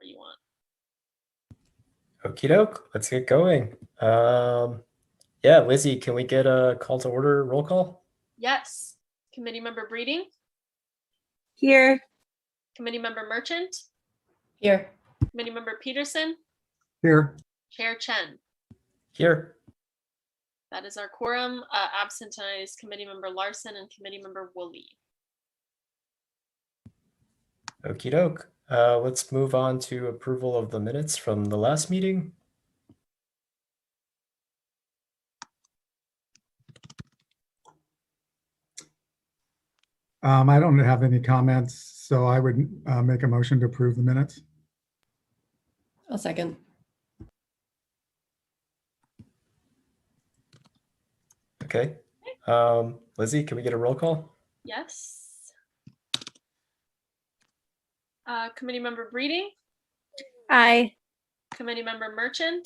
whenever you want. Okie doke, let's get going. Yeah, Lizzie, can we get a call to order roll call? Yes. Committee Member Breeding. Here. Committee Member Merchant. Here. Committee Member Peterson. Here. Chair Chen. Here. That is our quorum. Absent tonight is Committee Member Larson and Committee Member Woolley. Okie doke. Let's move on to approval of the minutes from the last meeting. I don't have any comments, so I would make a motion to approve the minutes. I'll second. Okay. Lizzie, can we get a roll call? Yes. Committee Member Breeding. Aye. Committee Member Merchant.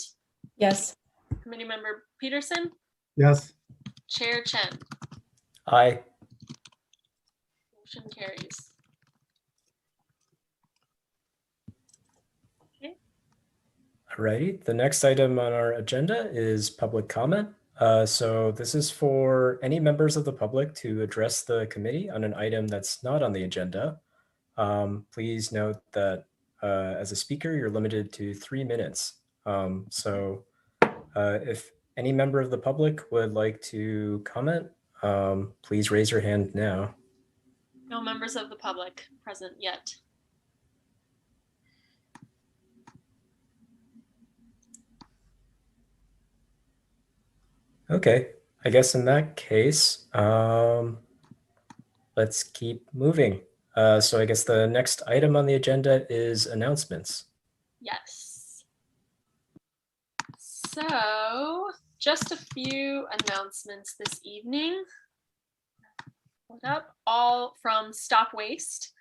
Yes. Committee Member Peterson. Yes. Chair Chen. Aye. Motion carries. Alrighty, the next item on our agenda is public comment. So this is for any members of the public to address the committee on an item that's not on the agenda. Please note that as a speaker, you're limited to 3 minutes. If any member of the public would like to comment, please raise your hand now. No members of the public present yet. Okay, I guess in that case, let's keep moving. So I guess the next item on the agenda is announcements. Yes. So just a few announcements this evening. Hold up, all from Stop Waste,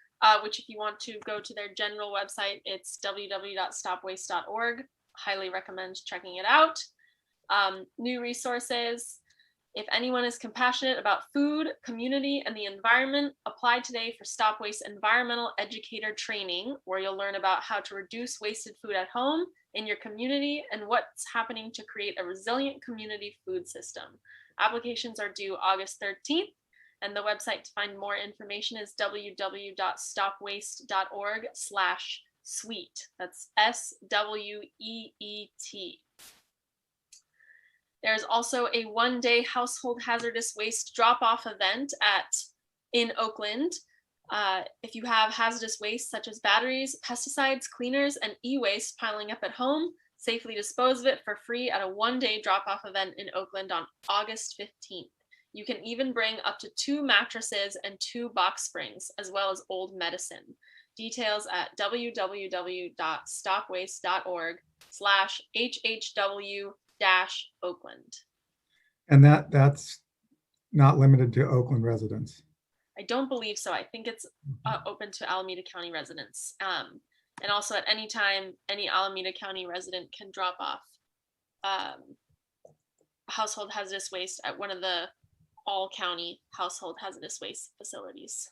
which if you want to go to their general website, it's www.stopwaste.org. Highly recommend checking it out. New resources. If anyone is compassionate about food, community, and the environment, apply today for Stop Waste Environmental Educator Training, where you'll learn about how to reduce wasted food at home, in your community, and what's happening to create a resilient community food system. Applications are due August 13th, and the website to find more information is www.stopwaste.org/sweet. That's SWEET. There's also a one-day household hazardous waste drop-off event in Oakland. If you have hazardous waste such as batteries, pesticides, cleaners, and e-waste piling up at home, safely dispose of it for free at a one-day drop-off event in Oakland on August 15th. You can even bring up to 2 mattresses and 2 box springs, as well as old medicine. Details at www.stopwaste.org/HHW-Oakland. And that's not limited to Oakland residents. I don't believe so. I think it's open to Alameda County residents. And also at any time, any Alameda County resident can drop off household hazardous waste at one of the all county household hazardous waste facilities.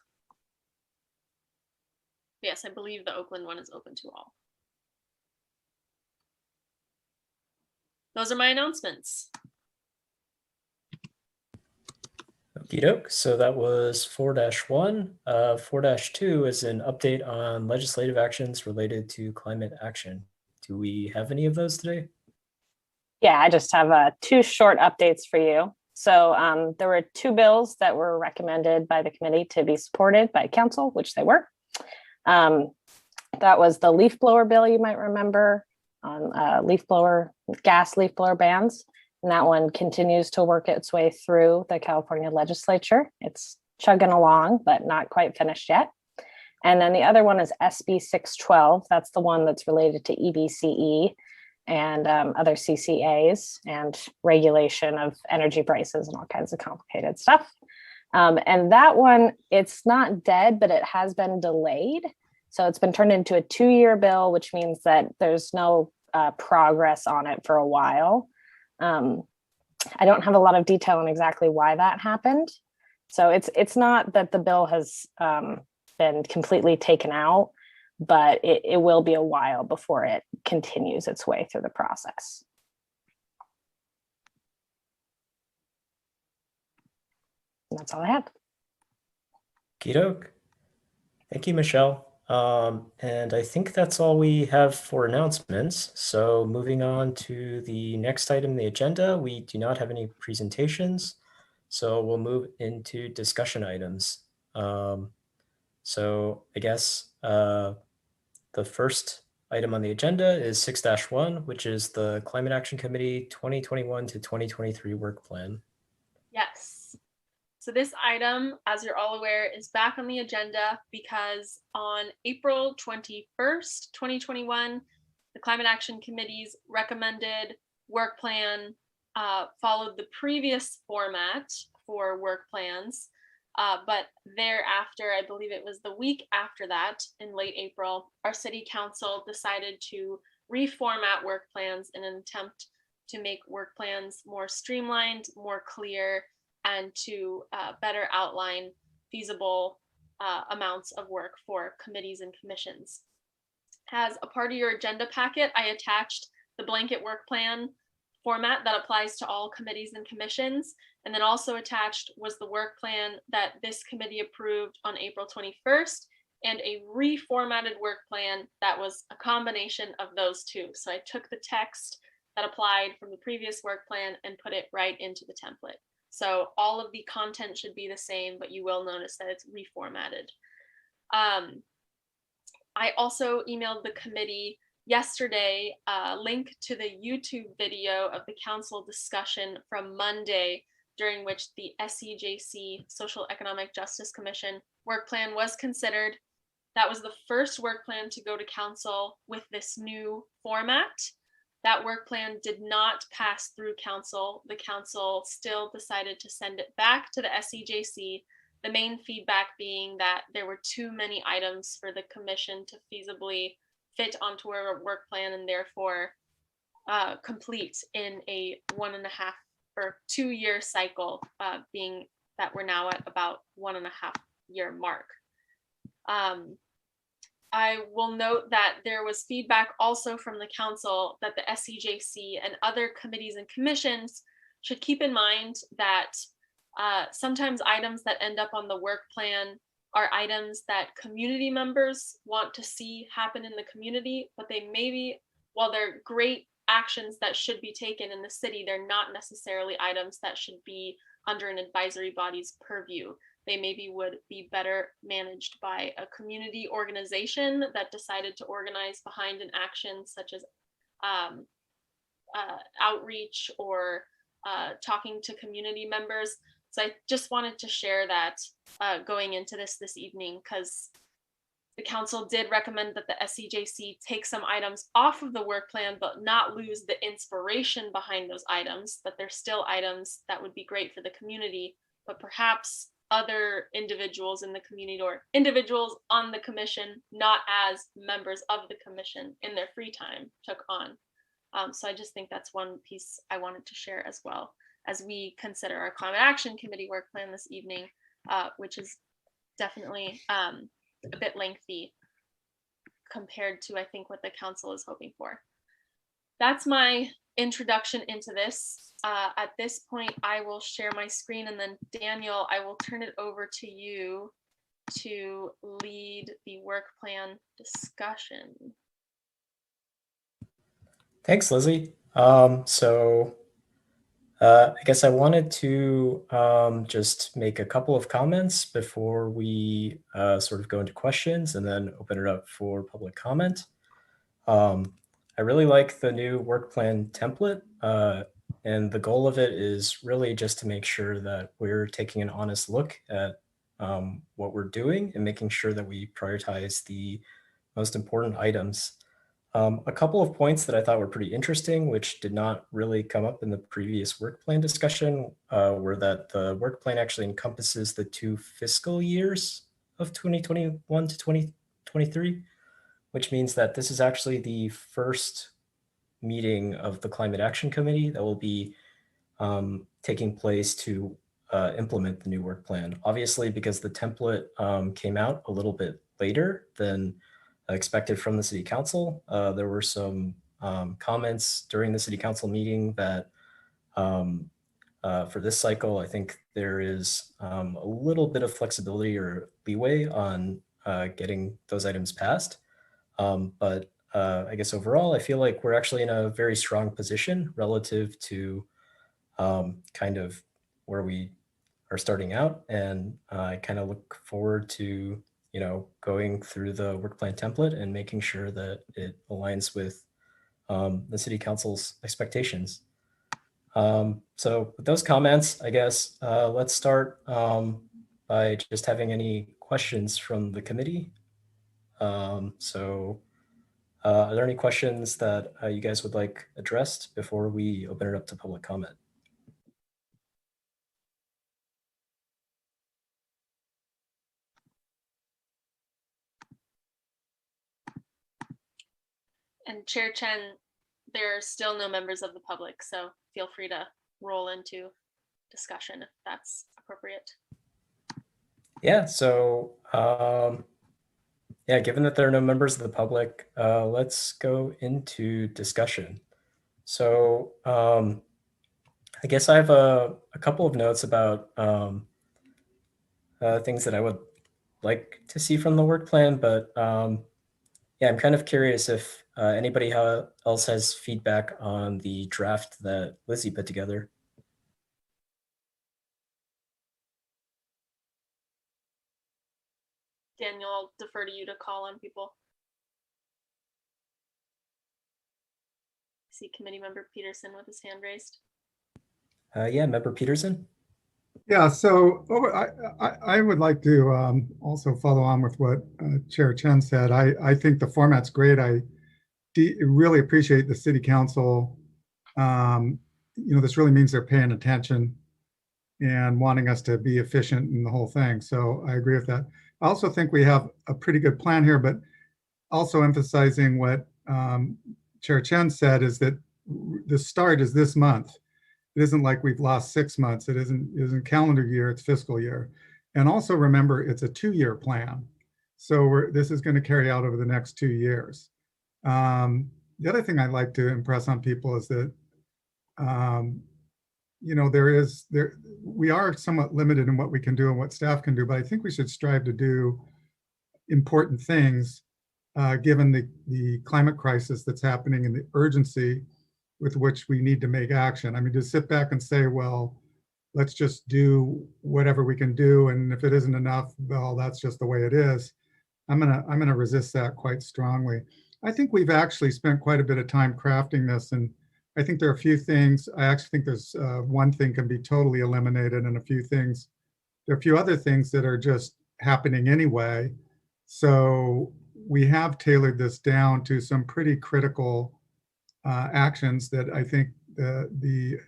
Yes, I believe the Oakland one is open to all. Those are my announcements. Okie doke. So that was 4-1. 4-2 is an update on legislative actions related to climate action. Do we have any of those today? Yeah, I just have 2 short updates for you. So there were 2 bills that were recommended by the committee to be supported by council, which they were. That was the leaf blower bill, you might remember, on gas leaf blower bans. And that one continues to work its way through the California legislature. It's chugging along, but not quite finished yet. And then the other one is SB 612. That's the one that's related to EBCE and other CCAs and regulation of energy prices and all kinds of complicated stuff. And that one, it's not dead, but it has been delayed. So it's been turned into a 2-year bill, which means that there's no progress on it for a while. I don't have a lot of detail on exactly why that happened. So it's not that the bill has been completely taken out. but it will be a while before it continues its way through the process. And that's all I have. Okey-doke. Thank you, Michelle. And I think that's all we have for announcements. So moving on to the next item on the agenda, we do not have any presentations. So we'll move into discussion items. So I guess the first item on the agenda is 6-1, which is the Climate Action Committee 2021 to 2023 work plan. Yes. So this item, as you're all aware, is back on the agenda because on April 21st, 2021, the Climate Action Committee's recommended work plan followed the previous format for work plans. But thereafter, I believe it was the week after that, in late April, our city council decided to reformat work plans in an attempt to make work plans more streamlined, more clear, and to better outline feasible amounts of work for committees and commissions. As a part of your agenda packet, I attached the blanket work plan format that applies to all committees and commissions. And then also attached was the work plan that this committee approved on April 21st and a reformatted work plan that was a combination of those two. So I took the text that applied from the previous work plan and put it right into the template. So all of the content should be the same, but you will notice that it's reformatted. I also emailed the committee yesterday a link to the YouTube video of the council discussion from Monday, during which the SEJC, Social Economic Justice Commission, work plan was considered. That was the first work plan to go to council with this new format. That work plan did not pass through council. The council still decided to send it back to the SEJC. The main feedback being that there were too many items for the commission to feasibly fit onto a work plan and therefore complete in a 1.5 or 2 year cycle, being that we're now at about 1.5 year mark. I will note that there was feedback also from the council that the SEJC and other committees and commissions should keep in mind that sometimes items that end up on the work plan are items that community members want to see happen in the community, but they maybe, while they're great actions that should be taken in the city, they're not necessarily items that should be under an advisory body's purview. They maybe would be better managed by a community organization that decided to organize behind an action such as outreach or talking to community members. So I just wanted to share that going into this evening, because the council did recommend that the SEJC take some items off of the work plan, but not lose the inspiration behind those items, that they're still items that would be great for the community, but perhaps other individuals in the community or individuals on the commission, not as members of the commission in their free time, took on. So I just think that's one piece I wanted to share as well as we consider our Climate Action Committee work plan this evening, which is definitely a bit lengthy compared to, I think, what the council is hoping for. That's my introduction into this. At this point, I will share my screen, and then Daniel, I will turn it over to you to lead the work plan discussion. Thanks, Lizzie. I guess I wanted to just make a couple of comments before we sort of go into questions and then open it up for public comment. I really like the new work plan template, and the goal of it is really just to make sure that we're taking an honest look at what we're doing and making sure that we prioritize the most important items. A couple of points that I thought were pretty interesting, which did not really come up in the previous work plan discussion, were that the work plan actually encompasses the 2 fiscal years of 2021 to 2023, which means that this is actually the first meeting of the Climate Action Committee that will be taking place to implement the new work plan. Obviously, because the template came out a little bit later than expected from the city council. There were some comments during the city council meeting that for this cycle, I think there is a little bit of flexibility or leeway on getting those items passed. But I guess overall, I feel like we're actually in a very strong position relative to kind of where we are starting out. And I kind of look forward to, going through the work plan template and making sure that it aligns with the city council's expectations. So with those comments, I guess let's start by just having any questions from the committee. Are there any questions that you guys would like addressed before we open it up to public comment? And Chair Chen, there are still no members of the public, so feel free to roll into discussion if that's appropriate. Yeah, so given that there are no members of the public, let's go into discussion. So I guess I have a couple of notes about things that I would like to see from the work plan, but I'm kind of curious if anybody else has feedback on the draft that Lizzie put together. Daniel, I'll defer to you to call on people. I see Committee Member Peterson with his hand raised. Member Peterson. Yeah, so I would like to also follow on with what Chair Chen said. I think the format's great. I really appreciate the city council. This really means they're paying attention and wanting us to be efficient in the whole thing. So I agree with that. I also think we have a pretty good plan here, but also emphasizing what Chair Chen said is that the start is this month. It isn't like we've lost 6 months. It isn't calendar year, it's fiscal year. And also remember, it's a 2-year plan. So this is going to carry out over the next 2 years. The other thing I'd like to impress on people is that, we are somewhat limited in what we can do and what staff can do, but I think we should strive to do important things given the climate crisis that's happening and the urgency with which we need to make action. I mean, to sit back and say, well, let's just do whatever we can do, and if it isn't enough, well, that's just the way it is. I'm gonna resist that quite strongly. I think we've actually spent quite a bit of time crafting this, and I think there are a few things. I actually think there's one thing can be totally eliminated, and there are a few other things that are just happening anyway. So we have tailored this down to some pretty critical actions that I think the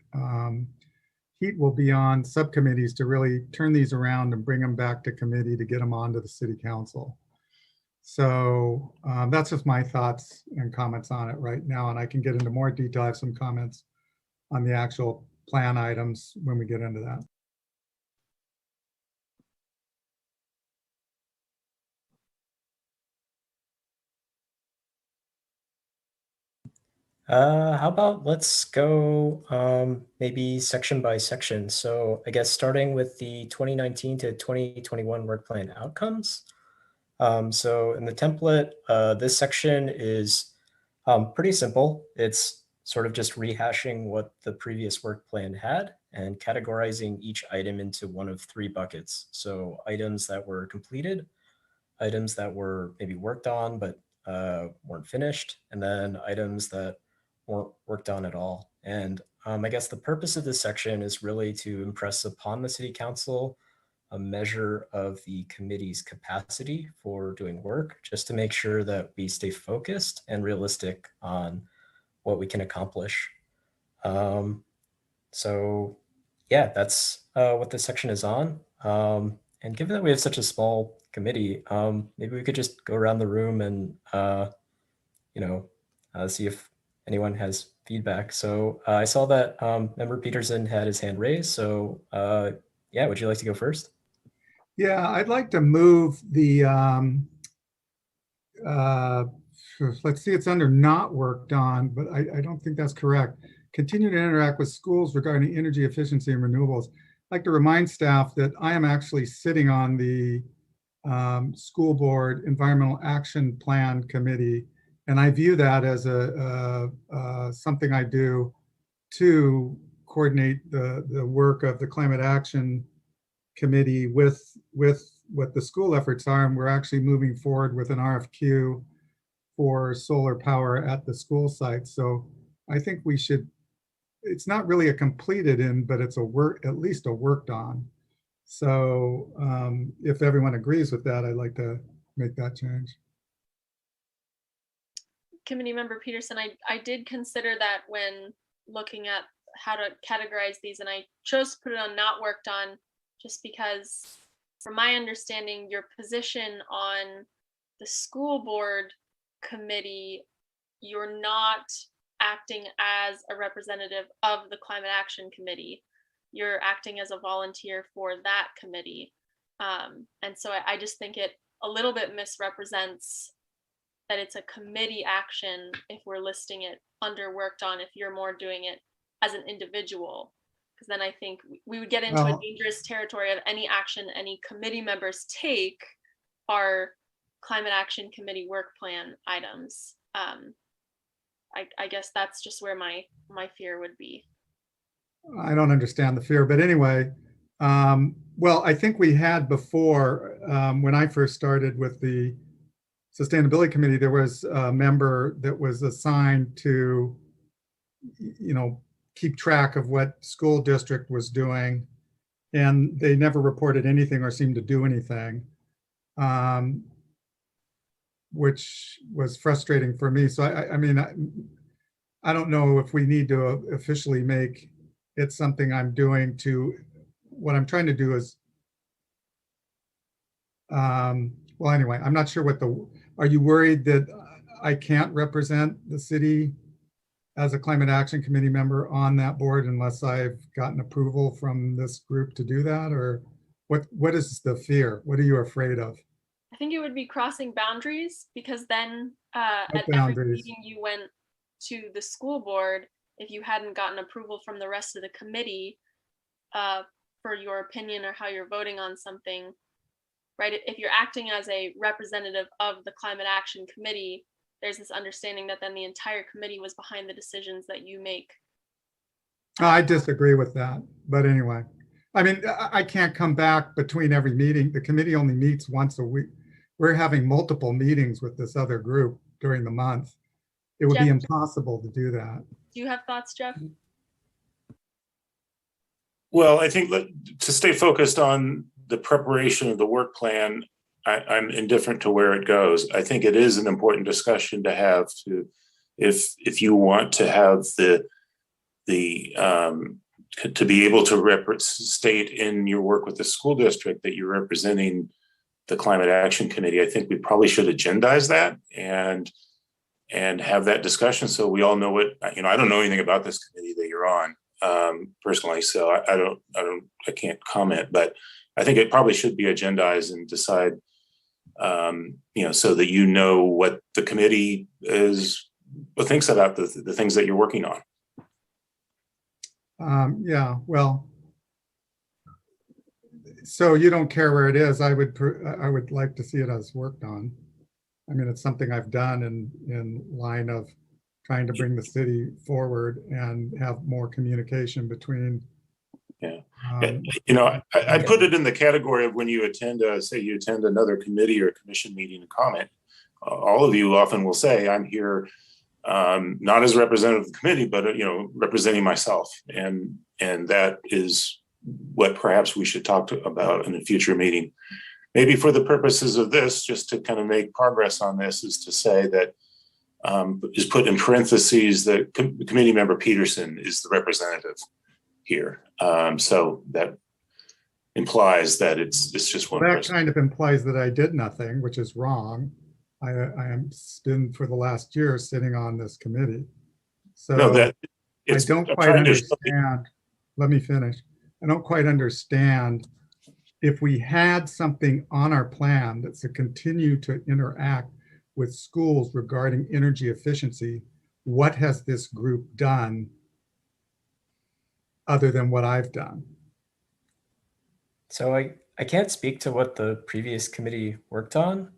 heat will be on subcommittees to really turn these around and bring them back to committee to get them onto the city council. So that's just my thoughts and comments on it right now. And I can get into more detail. I have some comments on the actual plan items when we get into that. How about let's go maybe section by section. So I guess starting with the 2019 to 2021 work plan outcomes. So in the template, this section is pretty simple. It's sort of just rehashing what the previous work plan had and categorizing each item into one of 3 buckets. So items that were completed, items that were maybe worked on but weren't finished, and then items that weren't worked on at all. And I guess the purpose of this section is really to impress upon the city council a measure of the committee's capacity for doing work, just to make sure that we stay focused and realistic on what we can accomplish. So yeah, that's what this section is on. And given that we have such a small committee, maybe we could just go around the room and see if anyone has feedback. So I saw that Member Peterson had his hand raised. So would you like to go first? Yeah, I'd like to move the let's see, it's under not worked on, but I don't think that's correct. Continue to interact with schools regarding energy efficiency and renewables. I'd like to remind staff that I am actually sitting on the school board environmental action plan committee, and I view that as something I do to coordinate the work of the climate action committee with what the school efforts are, and we're actually moving forward with an RFQ for solar power at the school site. So I think we should, it's not really a completed in, but it's at least a worked on. So if everyone agrees with that, I'd like to make that change. Committee member Peterson, I did consider that when looking at how to categorize these, and I chose to put it on not worked on just because from my understanding, your position on the school board committee, you're not acting as a representative of the climate action committee. You're acting as a volunteer for that committee. And so I just think it a little bit misrepresents that it's a committee action if we're listing it under worked on, if you're more doing it as an individual. Because then I think we would get into a dangerous territory of any action any committee members take are climate action committee work plan items. I guess that's just where my fear would be. I don't understand the fear, but anyway, well, I think we had before, when I first started with the Sustainability Committee, there was a member that was assigned to, keep track of what school district was doing, and they never reported anything or seemed to do anything, which was frustrating for me. So I mean, I don't know if we need to officially make it something I'm doing to, what I'm trying to do is, well, anyway, I'm not sure what are you worried that I can't represent the city as a climate action committee member on that board unless I've gotten approval from this group to do that? Or what is the fear? What are you afraid of? I think it would be crossing boundaries, because then at boundaries? every meeting you went to the school board, if you hadn't gotten approval from the rest of the committee for your opinion or how you're voting on something, right? If you're acting as a representative of the climate action committee, there's this understanding that then the entire committee was behind the decisions that you make. I disagree with that, but anyway, I mean, I can't come back between every meeting. The committee only meets once a week. We're having multiple meetings with this other group during the month. It would be impossible to do that. Do you have thoughts, Jeff? Well, I think to stay focused on the preparation of the work plan, I'm indifferent to where it goes. I think it is an important discussion to have if you want to have to be able to state in your work with the school district that you're representing the Climate Action Committee. I think we probably should agendize that and have that discussion so we all know what, I don't know anything about this committee that you're on personally, so I can't comment, but I think it probably should be agendized and decide, so that you know what the committee thinks about the things that you're working on. Yeah, well, so you don't care where it is. I would like to see it as worked on. I mean, it's something I've done in line of trying to bring the city forward and have more communication between. Yeah. I put it in the category of when you attend, say you attend another committee or commission meeting and comment. All of you often will say, I'm here not as a representative of the committee, but representing myself. And that is what perhaps we should talk about in a future meeting. Maybe for the purposes of this, just to kind of make progress on this, is to say that is put in parentheses that committee member Peterson is the representative here. So that implies that it's just one person. That kind of implies that I did nothing, which is wrong. I am been for the last year sitting on this committee. So no, I don't quite understand. Let me finish. I don't quite understand if we had something on our plan that's to continue to interact with schools regarding energy efficiency. What has this group done other than what I've done? So I can't speak to what the previous committee worked on.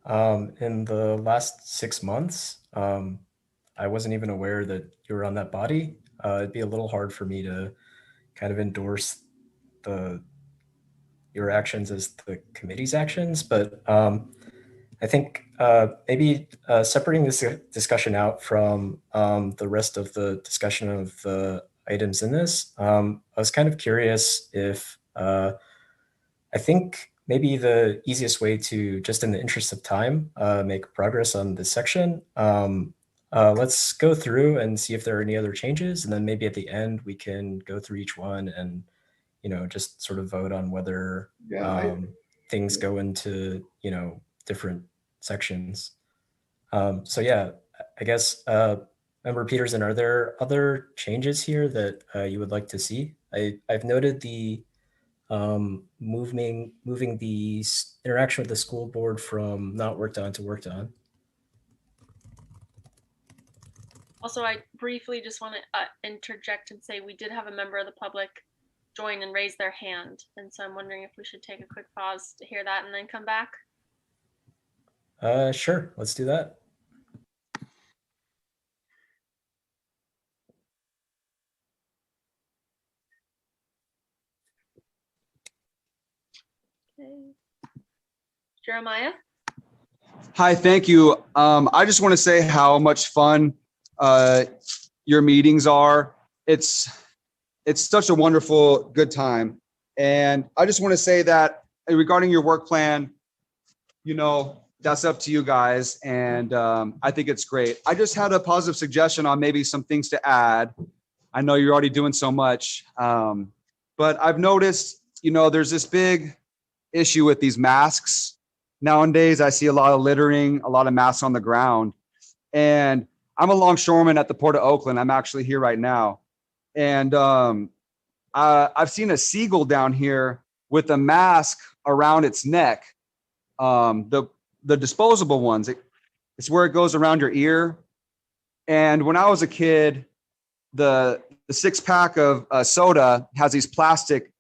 In the last 6 months, I wasn't even aware that you were on that body. It'd be a little hard for me to kind of endorse your actions as the committee's actions, but I think maybe separating this discussion out from the rest of the discussion of the items in this, I was kind of curious if I think maybe the easiest way to, just in the interest of time, make progress on this section, let's go through and see if there are any other changes, and then maybe at the end we can go through each one and just sort of vote on whether things go into different sections. So yeah, I guess Member Peterson, are there other changes here that you would like to see? I've noted the moving the interaction with the school board from not worked on to worked on. Also, I briefly just want to interject and say we did have a member of the public join and raise their hand. And so I'm wondering if we should take a quick pause to hear that and then come back. Sure, let's do that. Okay. Jeremiah? Hi, thank you. I just want to say how much fun your meetings are. It's such a wonderful, good time. And I just want to say that regarding your work plan, that's up to you guys. And I think it's great. I just had a positive suggestion on maybe some things to add. I know you're already doing so much, but I've noticed, there's this big issue with these masks. Nowadays, I see a lot of littering, a lot of masks on the ground. And I'm a longshoreman at the Port of Oakland. I'm actually here right now. And I've seen a seagull down here with a mask around its neck. The disposable ones, it's where it goes around your ear. And when I was a kid, the 6-pack of soda has these plastic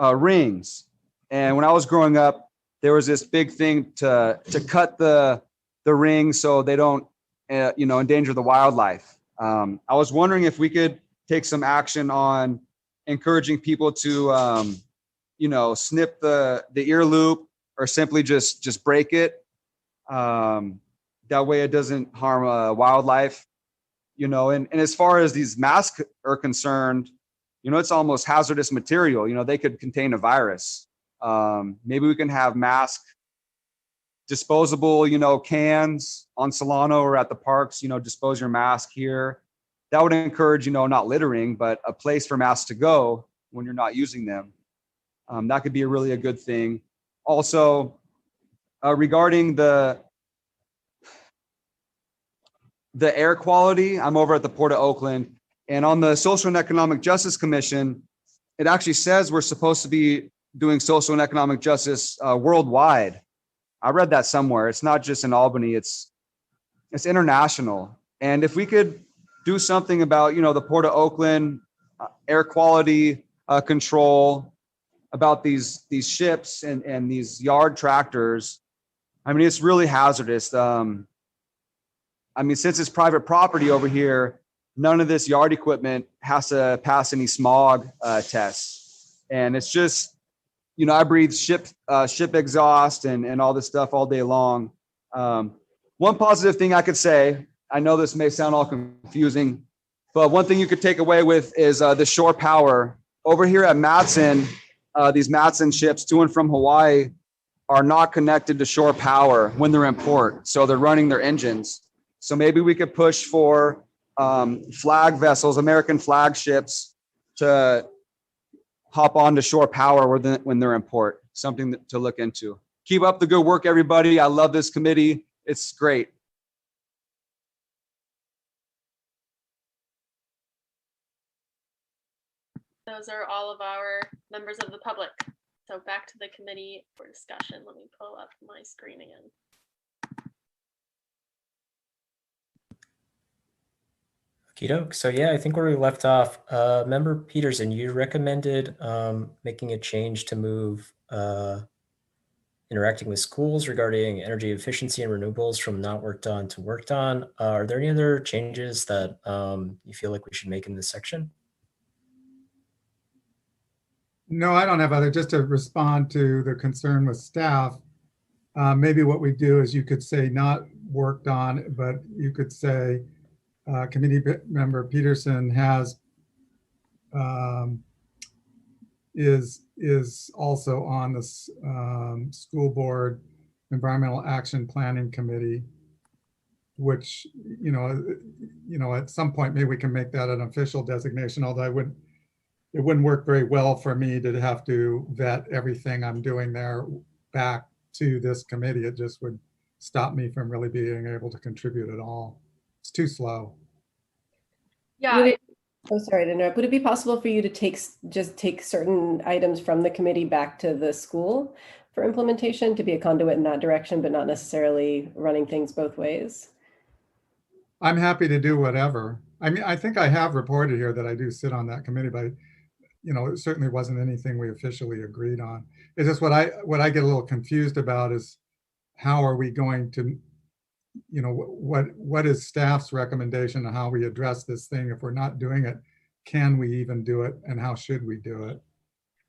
rings. And when I was growing up, there was this big thing to cut the ring so they don't, endanger the wildlife. I was wondering if we could take some action on encouraging people to, snip the ear loop or simply just break it. That way it doesn't harm wildlife, and as far as these masks are concerned, it's almost hazardous material. They could contain a virus. Maybe we can have mask disposable, cans on Solano or at the parks, dispose your mask here. That would encourage, not littering, but a place for masks to go when you're not using them. That could be a good thing. Also, regarding the air quality, I'm over at the Port of Oakland, and on the Social and Economic Justice Commission, it actually says we're supposed to be doing social and economic justice worldwide. I read that somewhere. It's not just in Albany, it's international. And if we could do something about, the Port of Oakland air quality control, about these ships and these yard tractors, it's really hazardous. Since it's private property over here, none of this yard equipment has to pass any smog tests. And it's just, I breathe ship exhaust and all this stuff all day long. One positive thing I could say, I know this may sound all confusing, but one thing you could take away with is the shore power. Over here at Matson, these Matson ships to and from Hawaii are not connected to shore power when they're in port. So they're running their engines. So maybe we could push for flag vessels, American flag ships, to hop on to shore power when they're in port. Something to look into. Keep up the good work, everybody. I love this committee. It's great. Those are all of our members of the public. So back to the committee for discussion. Let me pull up my screen again. Okey-doke. So yeah, I think where we left off, Member Peterson, you recommended making a change to move interacting with schools regarding energy efficiency and renewables from not worked on to worked on. Are there any other changes that you feel like we should make in this section? No, I don't have other, just to respond to the concern with staff. Maybe what we do is you could say not worked on, but you could say committee member Peterson has is also on this school board environmental action planning committee, which at some point maybe we can make that an official designation, although it wouldn't work very well for me to have to vet everything I'm doing there back to this committee. It just would stop me from really being able to contribute at all. It's too slow. Yeah, Oh, sorry to interrupt. Would it be possible for you to just take certain items from the committee back to the school for implementation, to be a conduit in that direction, but not necessarily running things both ways? I'm happy to do whatever. I mean, I think I have reported here that I do sit on that committee, but it certainly wasn't anything we officially agreed on. It's just what I get a little confused about is how are we going to, what is staff's recommendation on how we address this thing? If we're not doing it, can we even do it? And how should we do it?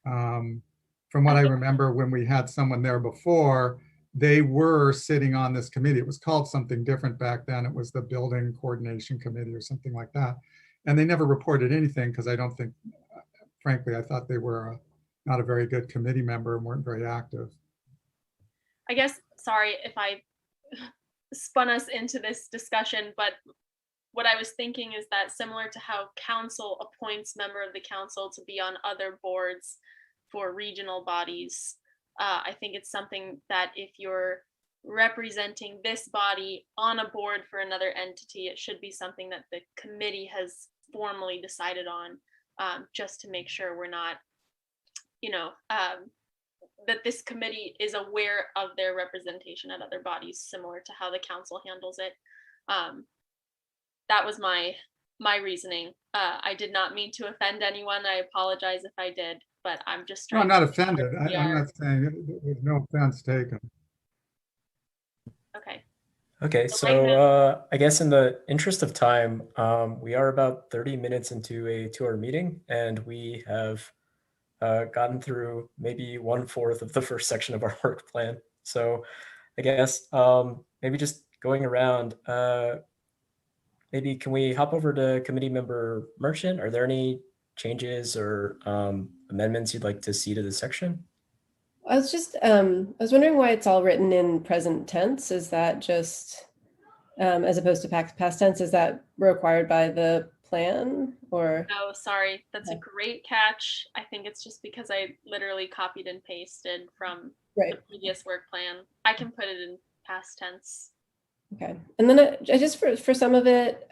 From what I remember, when we had someone there before, they were sitting on this committee. It was called something different back then. It was the Building Coordination Committee or something like that. And they never reported anything because I don't think, frankly, I thought they were not a very good committee member and weren't very active. I guess, sorry if I spun us into this discussion, but what I was thinking is that similar to how council appoints member of the council to be on other boards for regional bodies, I think it's something that if you're representing this body on a board for another entity, it should be something that the committee has formally decided on, just to make sure we're not, that this committee is aware of their representation at other bodies, similar to how the council handles it. That was my reasoning. I did not mean to offend anyone. I apologize if I did, but I'm just No, trying. I'm not offended. I'm not saying there's no offense taken. Okay. Okay, so I guess in the interest of time, we are about 30 minutes into a 2-hour meeting, and we have gotten through maybe 1/4 of the first section of our work plan. So I guess maybe just going around, maybe can we hop over to committee member Merchant? Are there any changes or amendments you'd like to see to this section? I was wondering why it's all written in present tense. Is that just, as opposed to past tense, is that required by the plan or? Oh, sorry. That's a great catch. I think it's just because I literally copied and pasted from the previous work plan. I can put it in past tense. Okay. And then I just, for some of it,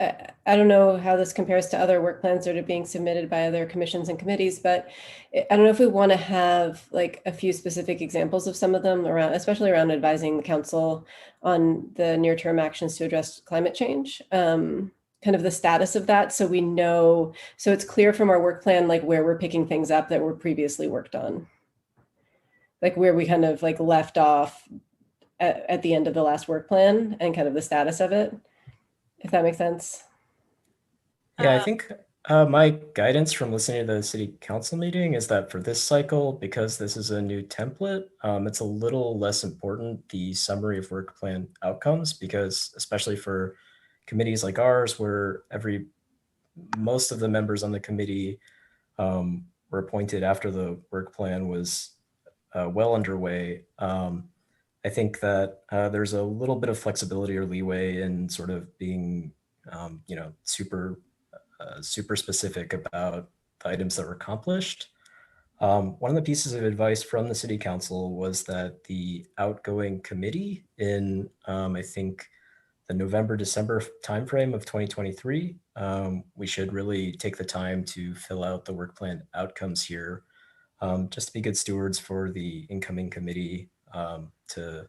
I don't know how this compares to other work plans that are being submitted by other commissions and committees, but I don't know if we want to have like a few specific examples of some of them around, especially around advising the council on the near-term actions to address climate change, kind of the status of that. So we know, so it's clear from our work plan, like where we're picking things up that were previously worked on, like where we kind of like left off at the end of the last work plan and kind of the status of it, if that makes sense. Yeah, I think my guidance from listening to the city council meeting is that for this cycle, because this is a new template, it's a little less important, the summary of work plan outcomes, because especially for committees like ours, where most of the members on the committee were appointed after the work plan was well underway. I think that there's a little bit of flexibility or leeway in sort of being, super specific about the items that were accomplished. One of the pieces of advice from the city council was that the outgoing committee in, I think, the November-December timeframe of 2023, we should really take the time to fill out the work plan outcomes here, just to be good stewards for the incoming committee to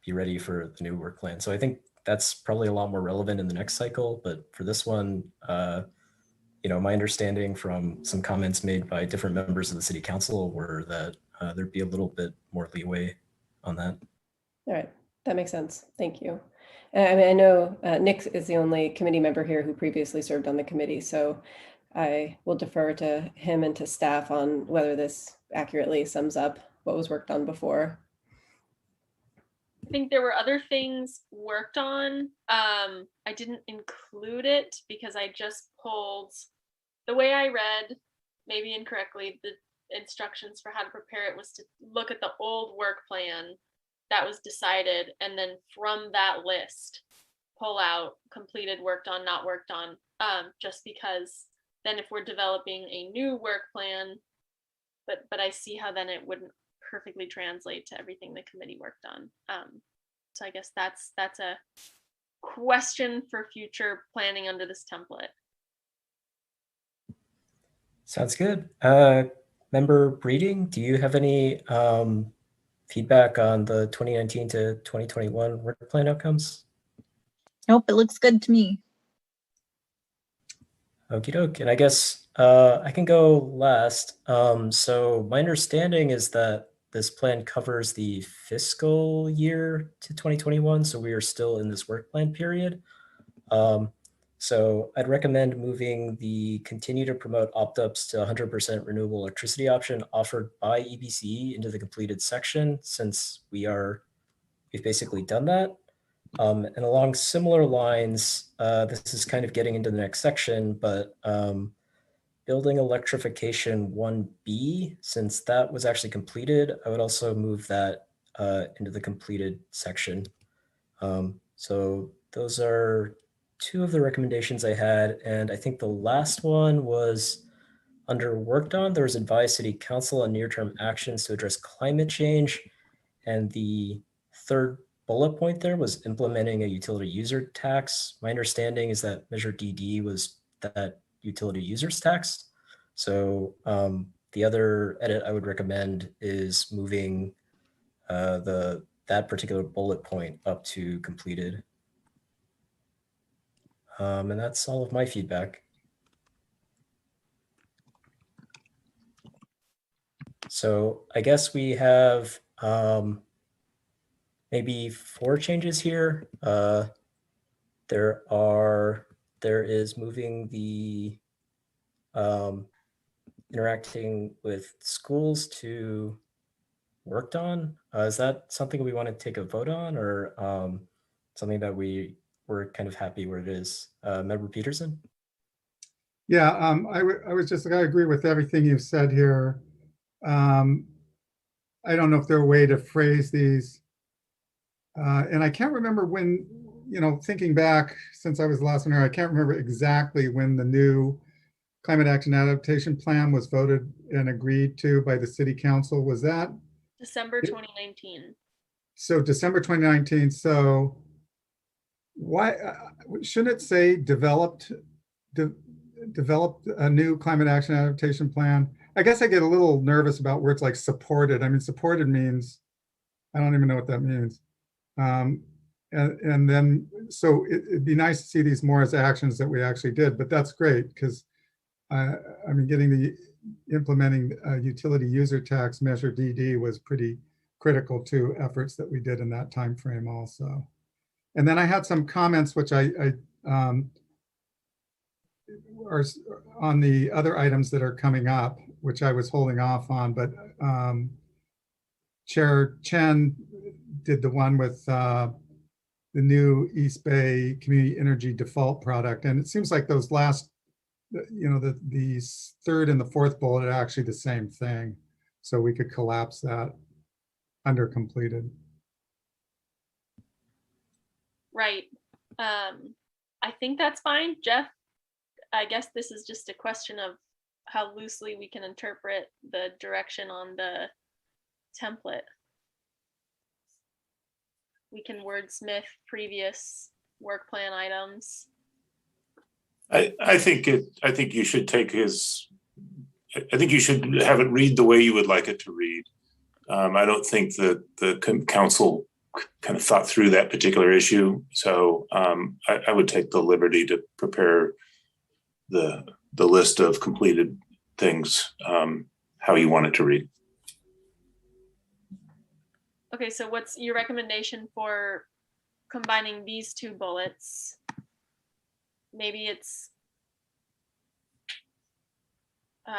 be ready for the new work plan. So I think that's probably a lot more relevant in the next cycle. But for this one, my understanding from some comments made by different members of the city council were that there'd be a little bit more leeway on that. All right, that makes sense. Thank you. I mean, I know Nick is the only committee member here who previously served on the committee, so I will defer to him and to staff on whether this accurately sums up what was worked on before. I think there were other things worked on. I didn't include it because I just pulled, the way I read, maybe incorrectly, the instructions for how to prepare it was to look at the old work plan that was decided, and then from that list, pull out completed, worked on, not worked on, just because then if we're developing a new work plan, but I see how then it wouldn't perfectly translate to everything the committee worked on. So I guess that's a question for future planning under this template. Sounds good. Member Breeding, do you have any feedback on the 2019 to 2021 work plan outcomes? Nope, it looks good to me. Okie doke. And I guess I can go last. So my understanding is that this plan covers the fiscal year to 2021. So we are still in this work plan period. So I'd recommend moving the continue to promote opt-ups to 100% renewable electricity option offered by EBCE into the completed section, since we've basically done that. And along similar lines, this is kind of getting into the next section, but building electrification 1B, since that was actually completed, I would also move that into the completed section. So those are two of the recommendations I had. And I think the last one was under worked on. There was advised city council on near-term actions to address climate change. And the third bullet point there was implementing a utility user tax. My understanding is that measure DD was that utility users tax. So the other edit I would recommend is moving that particular bullet point up to completed. And that's all of my feedback. So I guess we have maybe 4 changes here. There is moving the interacting with schools to worked on. Is that something we want to take a vote on, or something that we're kind of happy where it is? Member Peterson? Yeah, I was just, I agree with everything you've said here. I don't know if there's a way to phrase these. And I can't remember when, thinking back since I was last one here, I can't remember exactly when the new Climate Action Adaptation Plan was voted and agreed to by the city council. Was that? December 2019. So December 2019. So why shouldn't it say developed a new Climate Action Adaptation Plan? I guess I get a little nervous about words like supported. I mean, supported means, I don't even know what that means. And then, so it'd be nice to see these more as actions that we actually did, but that's great, because I mean, implementing a utility user tax measure DD was pretty critical to efforts that we did in that time frame also. And then I had some comments which I are on the other items that are coming up, which I was holding off on, but Chair Chen did the one with the new East Bay Community Energy Default product. And it seems like those last, the third and the fourth bullet are actually the same thing. So we could collapse that under completed. Right. I think that's fine. Jeff, I guess this is just a question of how loosely we can interpret the direction on the template. We can wordsmith previous work plan items. I think you should take I think you should have it read the way you would like it to read. I don't think that the council kind of thought through that particular issue. So I would take the liberty to prepare the list of completed things, how you want it to read. Okay, so what's your recommendation for combining these two bullets? Maybe it's, do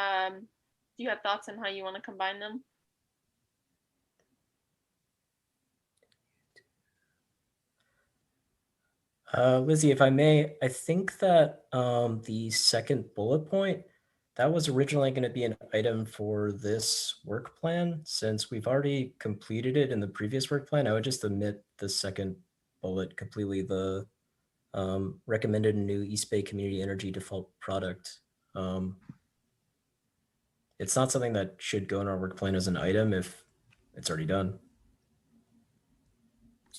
you have thoughts on how you want to combine them? Lizzie, if I may, I think that the second bullet point, that was originally going to be an item for this work plan. Since we've already completed it in the previous work plan, I would just omit the second bullet completely, the recommended new East Bay Community Energy default product. It's not something that should go in our work plan as an item if it's already done.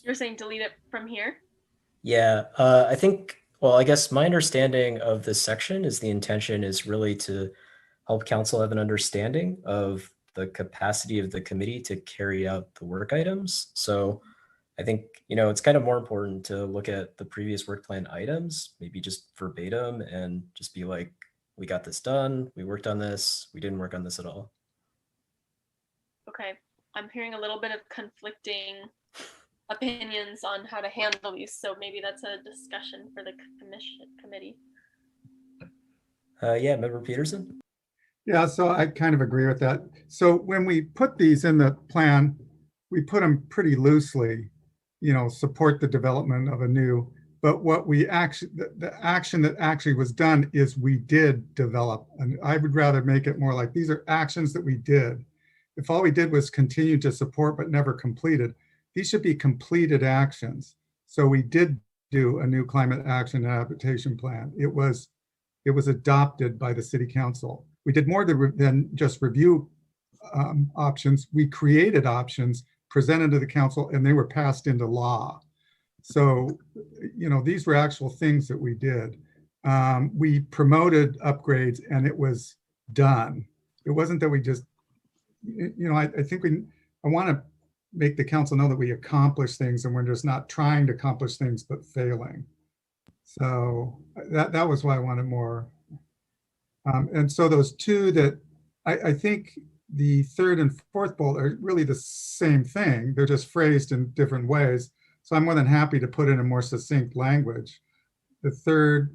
You're saying delete it from here? Yeah, I think, well, I guess my understanding of this section is the intention is really to help council have an understanding of the capacity of the committee to carry out the work items. So I think, it's kind of more important to look at the previous work plan items, maybe just verbatim and just be like, we got this done, we worked on this, we didn't work on this at all. Okay, I'm hearing a little bit of conflicting opinions on how to handle these, so maybe that's a discussion for the committee. Yeah, Member Peterson? Yeah, so I kind of agree with that. So when we put these in the plan, we put them pretty loosely, support the development of a new, but what we actually, the action that actually was done is we did develop. And I would rather make it more like these are actions that we did. If all we did was continue to support but never completed, these should be completed actions. So we did do a new climate action and adaptation plan. It was adopted by the city council. We did more than just review options. We created options, presented to the council, and they were passed into law. So, these were actual things that we did. We promoted upgrades and it was done. It wasn't that we just, I think I want to make the council know that we accomplish things and we're just not trying to accomplish things, but failing. So that was why I wanted more. And so those two that I think the third and fourth bullet are really the same thing. They're just phrased in different ways. So I'm more than happy to put it in more succinct language. The third,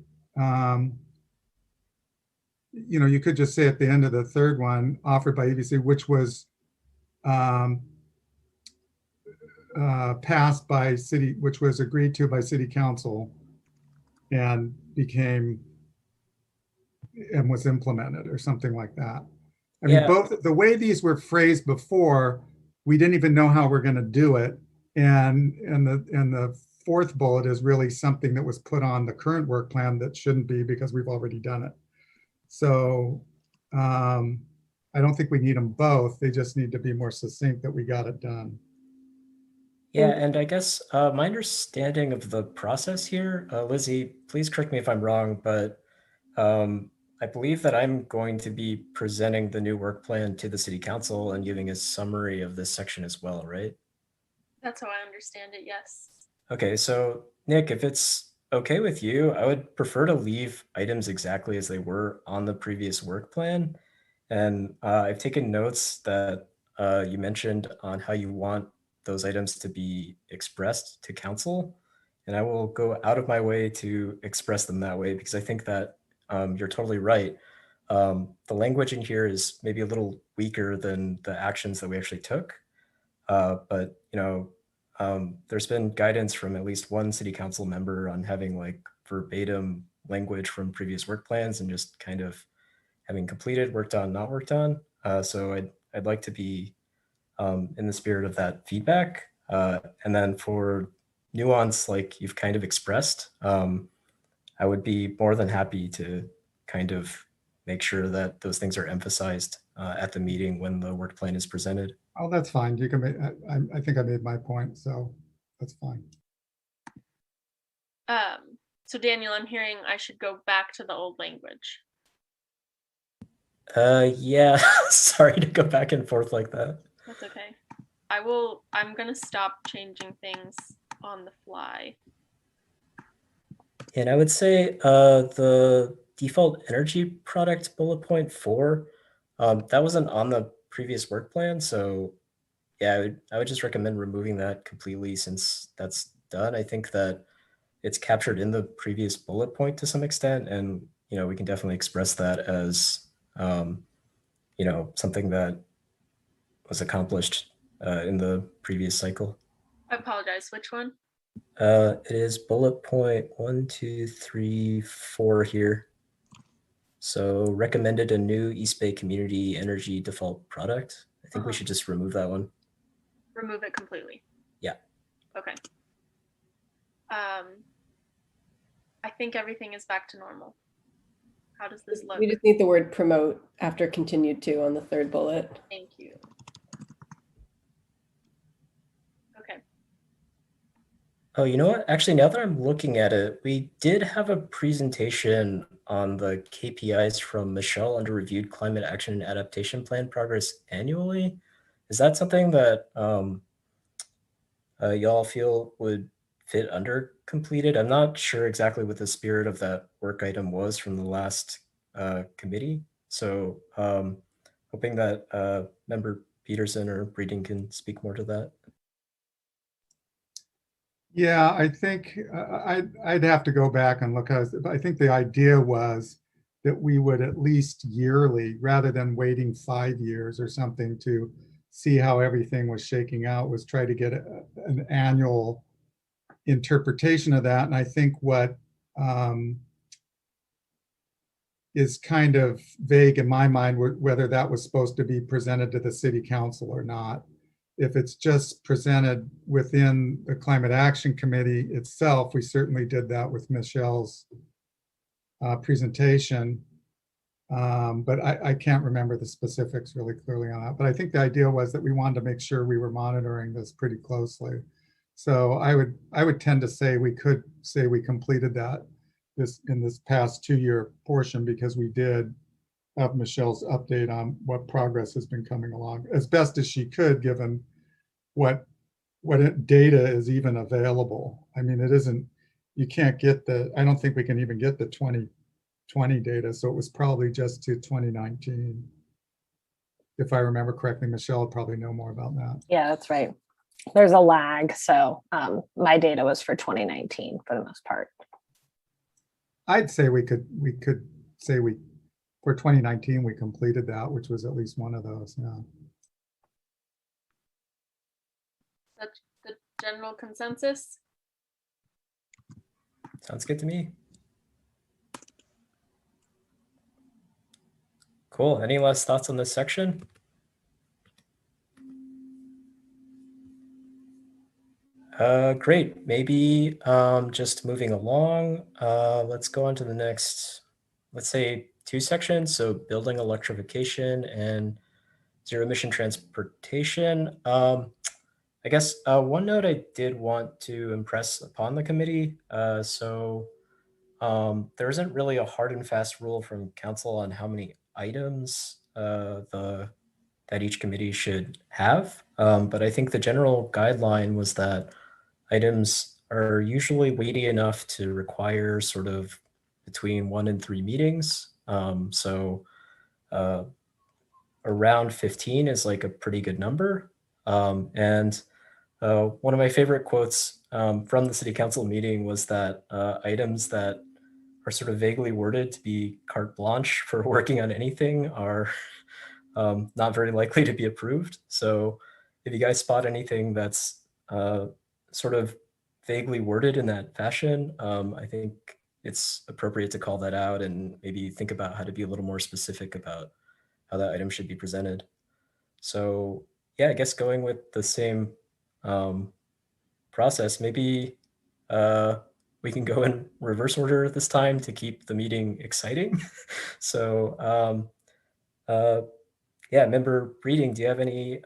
you could just say at the end of the third one, offered by EVC, which was passed by city, which was agreed to by city council and was implemented or something like that. I mean, both the way these were phrased before, we didn't even know how we're going to do it. And the fourth bullet is really something that was put on the current work plan that shouldn't be because we've already done it. So I don't think we need them both. They just need to be more succinct that we got it done. Yeah, and I guess my understanding of the process here, Lizzie, please correct me if I'm wrong, but I believe that I'm going to be presenting the new work plan to the city council and giving a summary of this section as well, right? That's how I understand it, yes. Okay, so Nick, if it's okay with you, I would prefer to leave items exactly as they were on the previous work plan. And I've taken notes that you mentioned on how you want those items to be expressed to council. And I will go out of my way to express them that way because I think that you're totally right. The language in here is maybe a little weaker than the actions that we actually took. But there's been guidance from at least one city council member on having like verbatim language from previous work plans and just kind of having completed, worked on, not worked on. So I'd like to be in the spirit of that feedback. And then for nuance, like you've kind of expressed, I would be more than happy to kind of make sure that those things are emphasized at the meeting when the work plan is presented. Oh, that's fine. You can make, I think I made my point, so that's fine. So Daniel, I'm hearing I should go back to the old language. Yeah, sorry to go back and forth like that. That's okay. I'm gonna stop changing things on the fly. And I would say the default energy product bullet point 4, that wasn't on the previous work plan. So yeah, I would just recommend removing that completely since that's done. I think that it's captured in the previous bullet point to some extent. And, we can definitely express that as, something that was accomplished in the previous cycle. I apologize, which one? It is bullet point 1, 2, 3, 4 here. So recommended a new East Bay Community Energy default product. I think we should just remove that one. Remove it completely. Yeah. Okay. I think everything is back to normal. How does this look? We just need the word promote after continued to on the third bullet. Thank you. Okay. Oh, you know what? Actually, now that I'm looking at it, we did have a presentation on the KPIs from Michelle under reviewed climate action and adaptation plan progress annually. Is that something that y'all feel would fit under completed? I'm not sure exactly what the spirit of that work item was from the last committee. So hoping that member Peterson or Breeding can speak more to that. Yeah, I think I'd have to go back and look. I think the idea was that we would at least yearly, rather than waiting 5 years or something to see how everything was shaking out, was try to get an annual interpretation of that. And I think what is kind of vague in my mind, whether that was supposed to be presented to the city council or not. If it's just presented within the Climate Action Committee itself, we certainly did that with Michelle's presentation. But I can't remember the specifics really clearly on that. But I think the idea was that we wanted to make sure we were monitoring this pretty closely. So I would tend to say we could say we completed that in this past 2-year portion, because we did have Michelle's update on what progress has been coming along as best as she could, given what data is even available. I mean, it isn't, you can't get I don't think we can even get the 2020 data. So it was probably just to 2019. If I remember correctly, Michelle would probably know more about that. Yeah, that's right. There's a lag. So my data was for 2019 for the most part. I'd say we could say for 2019, we completed that, which was at least one of those. Yeah. That's the general consensus. Sounds good to me. Cool. Any last thoughts on this section? Great. Maybe just moving along, let's go on to the next, let's say 2 sections. So building electrification and zero emission transportation. I guess one note I did want to impress upon the committee. So there isn't really a hard and fast rule from council on how many items that each committee should have. But I think the general guideline was that items are usually weighty enough to require sort of between 1 and 3 meetings. So around 15 is like a pretty good number. And one of my favorite quotes from the city council meeting was that items that are sort of vaguely worded to be carte blanche for working on anything are not very likely to be approved. So if you guys spot anything that's sort of vaguely worded in that fashion, I think it's appropriate to call that out and maybe think about how to be a little more specific about how that item should be presented. So yeah, I guess going with the same process, maybe we can go in reverse order this time to keep the meeting exciting. So yeah, member Breeding, do you have any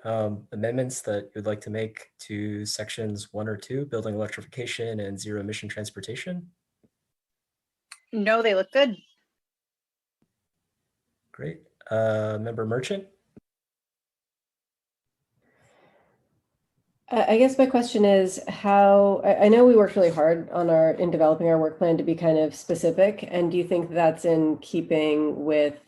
amendments that you'd like to make to sections 1 or 2, building electrification and zero emission transportation? No, they look good. Great. Member Merchant? I guess my question is how, I know we worked really hard on in developing our work plan to be kind of specific. And do you think that's in keeping with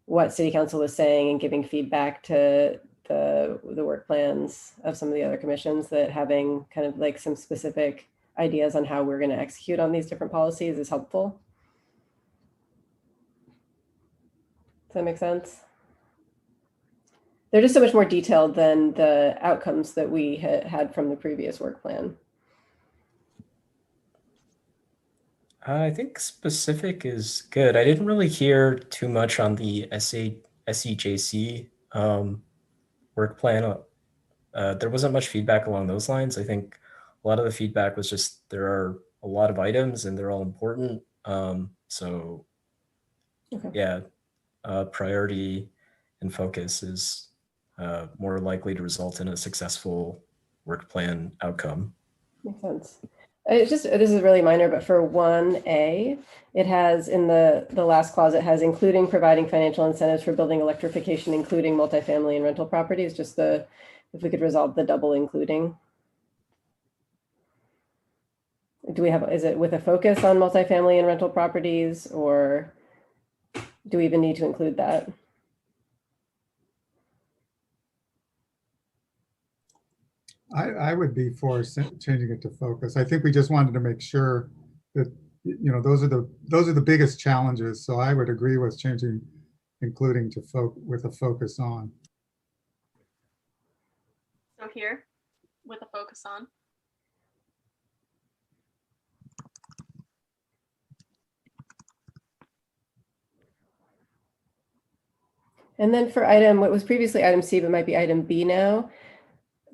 what city council was saying and giving feedback to the work plans of some of the other commissions, that having kind of like some specific ideas on how we're going to execute on these different policies is helpful? Does that make sense? They're just so much more detailed than the outcomes that we had from the previous work plan. I think specific is good. I didn't really hear too much on the SEJC work plan. There wasn't much feedback along those lines. I think a lot of the feedback was just there are a lot of items and they're all important. So Okay. yeah, priority and focus is more likely to result in a successful work plan outcome. Makes sense. It's just, this is really minor, but for 1A, it has in the last clause, it has including providing financial incentives for building electrification, including multifamily and rental properties, just if we could resolve the double including. Do we have, is it with a focus on multifamily and rental properties, or do we even need to include that? I would be for changing it to focus. I think we just wanted to make sure that, you know, those are the biggest challenges. So I would agree with changing, including to with a focus on. So here, with a focus on. And then for what was previously item C, but might be item B now,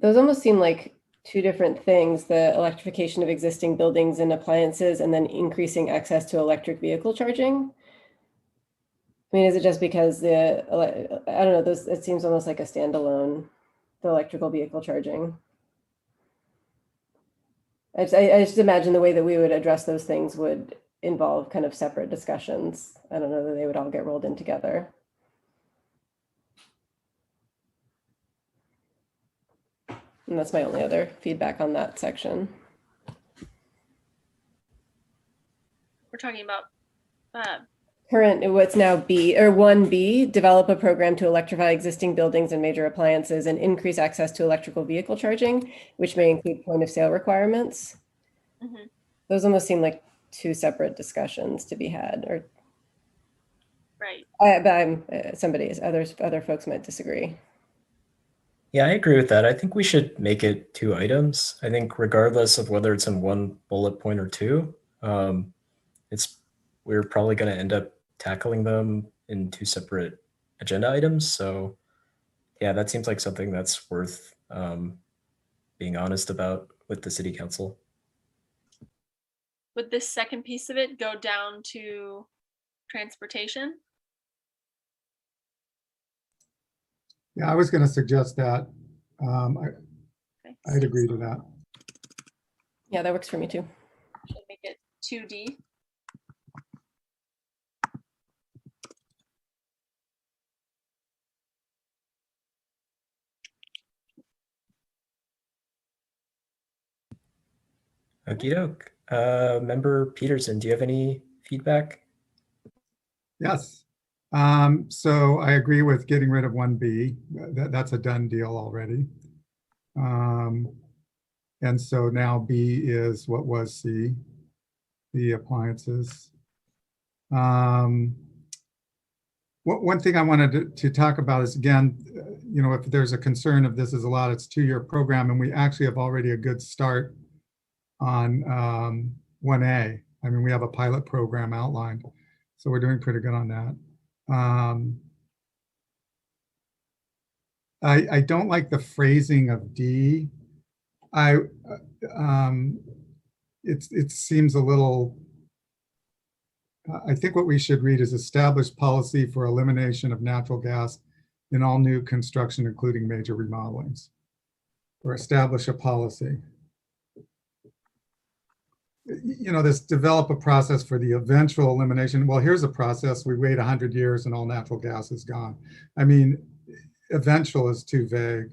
those almost seem like two different things: the electrification of existing buildings and appliances, and then increasing access to electric vehicle charging. I mean, is it just because I don't know, it seems almost like a standalone, the electrical vehicle charging. I just imagine the way that we would address those things would involve kind of separate discussions. I don't know that they would all get rolled in together. And that's my only other feedback on that section. We're talking about Current, what's now B, or 1B, develop a program to electrify existing buildings and major appliances and increase access to electrical vehicle charging, which may include point of sale requirements. Mhm. Those almost seem like two separate discussions to be had, or right. But other folks might disagree. Yeah, I agree with that. I think we should make it 2 items. I think regardless of whether it's in one bullet point or 2, we're probably going to end up tackling them in 2 separate agenda items. So yeah, that seems like something that's worth being honest about with the city council. Would this second piece of it go down to transportation? Yeah, I was going to suggest that. Okay. I'd agree to that. Yeah, that works for me too. Should make it 2D. Okie doke. Member Peterson, do you have any feedback? Yes. So I agree with getting rid of 1B. That's a done deal already. And so now B is what was C, the appliances. One thing I wanted to talk about is, again, you know, if there's a concern of this is a lot, it's 2-year program, and we actually have already a good start on 1A. I mean, we have a pilot program outlined, so we're doing pretty good on that. I don't like the phrasing of D. It seems a little, I think what we should read is establish policy for elimination of natural gas in all new construction, including major remodelings, or establish a policy. You know, this develop a process for the eventual elimination. Well, here's a process. We wait 100 years and all natural gas is gone. I mean, eventual is too vague.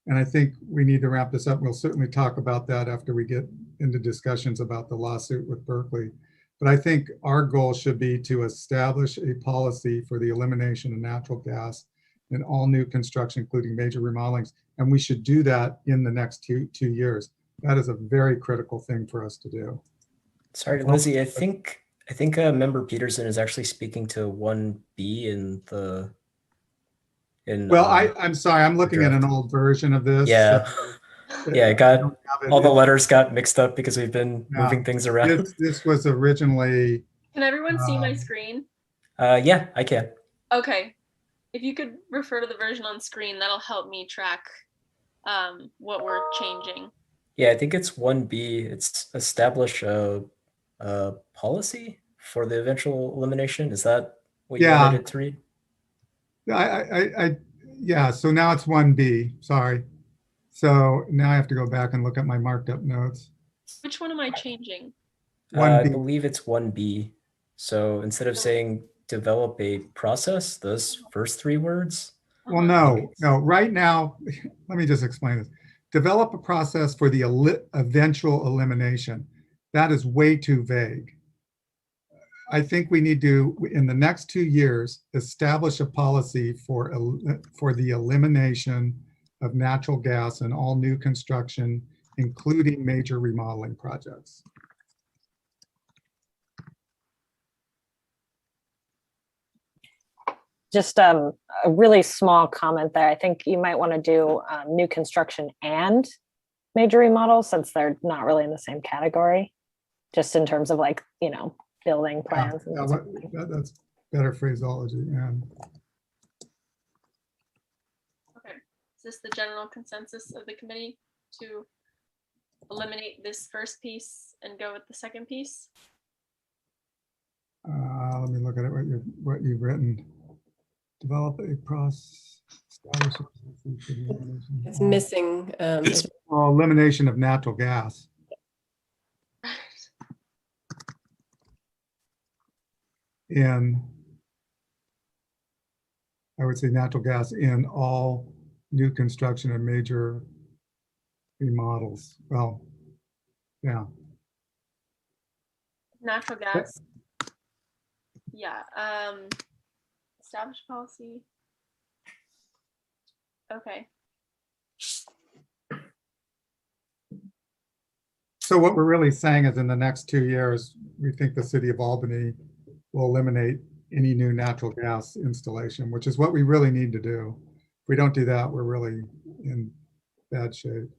And I think we need to wrap this up. We'll certainly talk about that after we get into discussions about the lawsuit with Berkeley. But I think our goal should be to establish a policy for the elimination of natural gas in all new construction, including major remodelings. And we should do that in the next two years. That is a very critical thing for us to do. Sorry, Lizzie, I think Member Peterson is actually speaking to 1B in the. Well, I'm sorry, I'm looking at an draft. old version of this. Yeah. so Yeah, it I don't got have it. all the letters got mixed up because we've been Yeah. moving things around. This was originally, Can everyone see my screen? Yeah, I can. Okay. If you could refer to the version on screen, that'll help me track what we're changing. Yeah, I think it's 1B. It's establish a policy for the eventual elimination. Is that what you Yeah. wanted it to read? yeah, so now it's 1B, sorry. So now I have to go back and look at my marked up notes. Which one am I changing? I 1B. believe it's 1B. So instead of saying develop a process, those first three words. Well, no, right now, let me just explain this. Develop a process for the eventual elimination. That is way too vague. I think we need to, in the next 2 years, establish a policy for the elimination of natural gas in all new construction, including major remodeling projects. Just a really small comment there. I think you might want to do new construction and major remodels, since they're not really in the same category, just in terms of, like, you know, building plans. And that sort of thing. That's better phraseology. And Okay. Is this the general consensus of the committee to eliminate this first piece and go with the second piece? let me look at it. What you've written. Develop a process. It's missing. Elimination of natural gas. In, I would say, natural gas in all new construction and major remodels. Well, yeah. Natural gas. Yeah. Establish policy. Okay. So what we're really saying is, in the next 2 years, we think the city of Albany will eliminate any new natural gas installation, which is what we really need to do. If we don't do that, we're really in bad shape.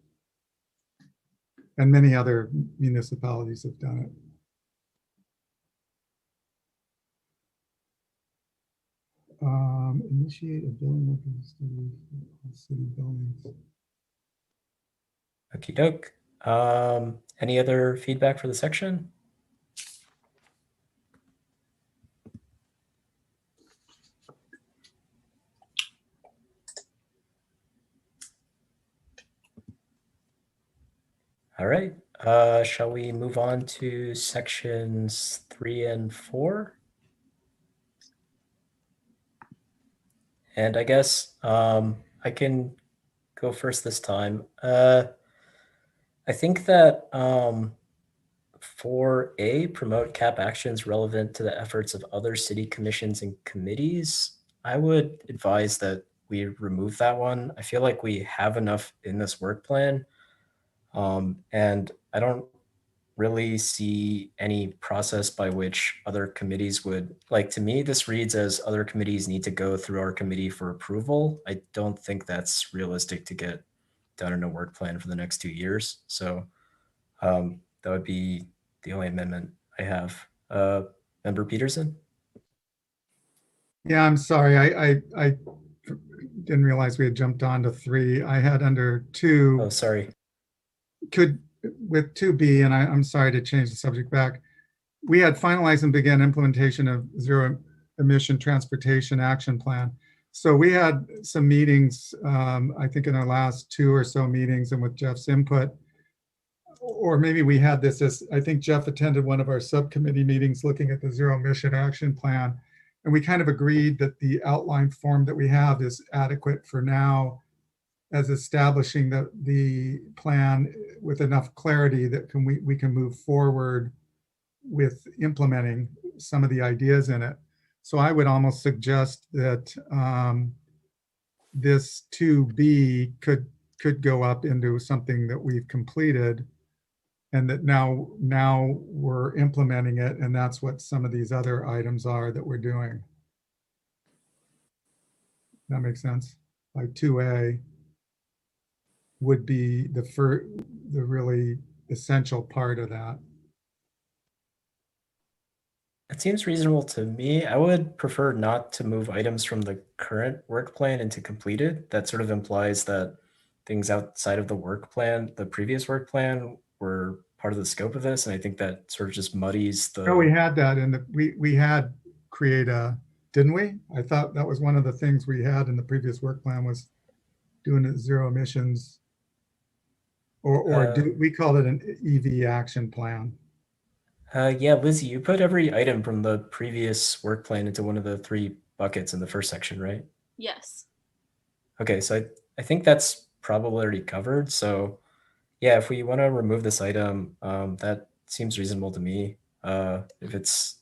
And many other municipalities have done it. Initiate a building working study for all city buildings. Okie doke. Any other feedback for the section? All right, shall we move on to sections 3 and 4? And I guess I can go first this time. I think that for A, promote CAP actions relevant to the efforts of other city commissions and committees, I would advise that we remove that one. I feel like we have enough in this work plan. And I don't really see any process by which other committees would, like, to me, this reads as other committees need to go through our committee for approval. I don't think that's realistic to get done in a work plan for the next 2 years. So that would be the only amendment I have. Member Peterson? Yeah, I'm sorry. I didn't realize we had jumped on to 3. I had under 2. Oh, sorry. Could, with 2B, and I'm sorry to change the subject back, we had finalized and began implementation of zero emission transportation action plan. So we had some meetings, I think in our last 2 or so meetings, and with Jeff's input, or maybe we had this as, I think Jeff attended one of our subcommittee meetings looking at the zero emission action plan. And we kind of agreed that the outline form that we have is adequate for now as establishing the plan with enough clarity that we can move forward with implementing some of the ideas in it. So I would almost suggest that this 2B could go up into something that we've completed, and that now we're implementing it, and that's what some of these other items are that we're doing. That makes sense? Like 2A would be the really essential part of that. It seems reasonable to me. I would prefer not to move items from the current work plan into completed. That sort of implies that things outside of the work plan, the previous work plan, were part of the scope of this. And I think that sort of just muddies the. No, we had that in we had create a, didn't we? I thought that was one of the things we had in the previous work plan was doing it zero emissions. We called it an EV action plan. Yeah, Lizzie, you put every item from the previous work plan into one of the 3 buckets in the first section, right? Yes. Okay, so I think that's probably already covered. So yeah, if we want to remove this item, that seems reasonable to me. If it's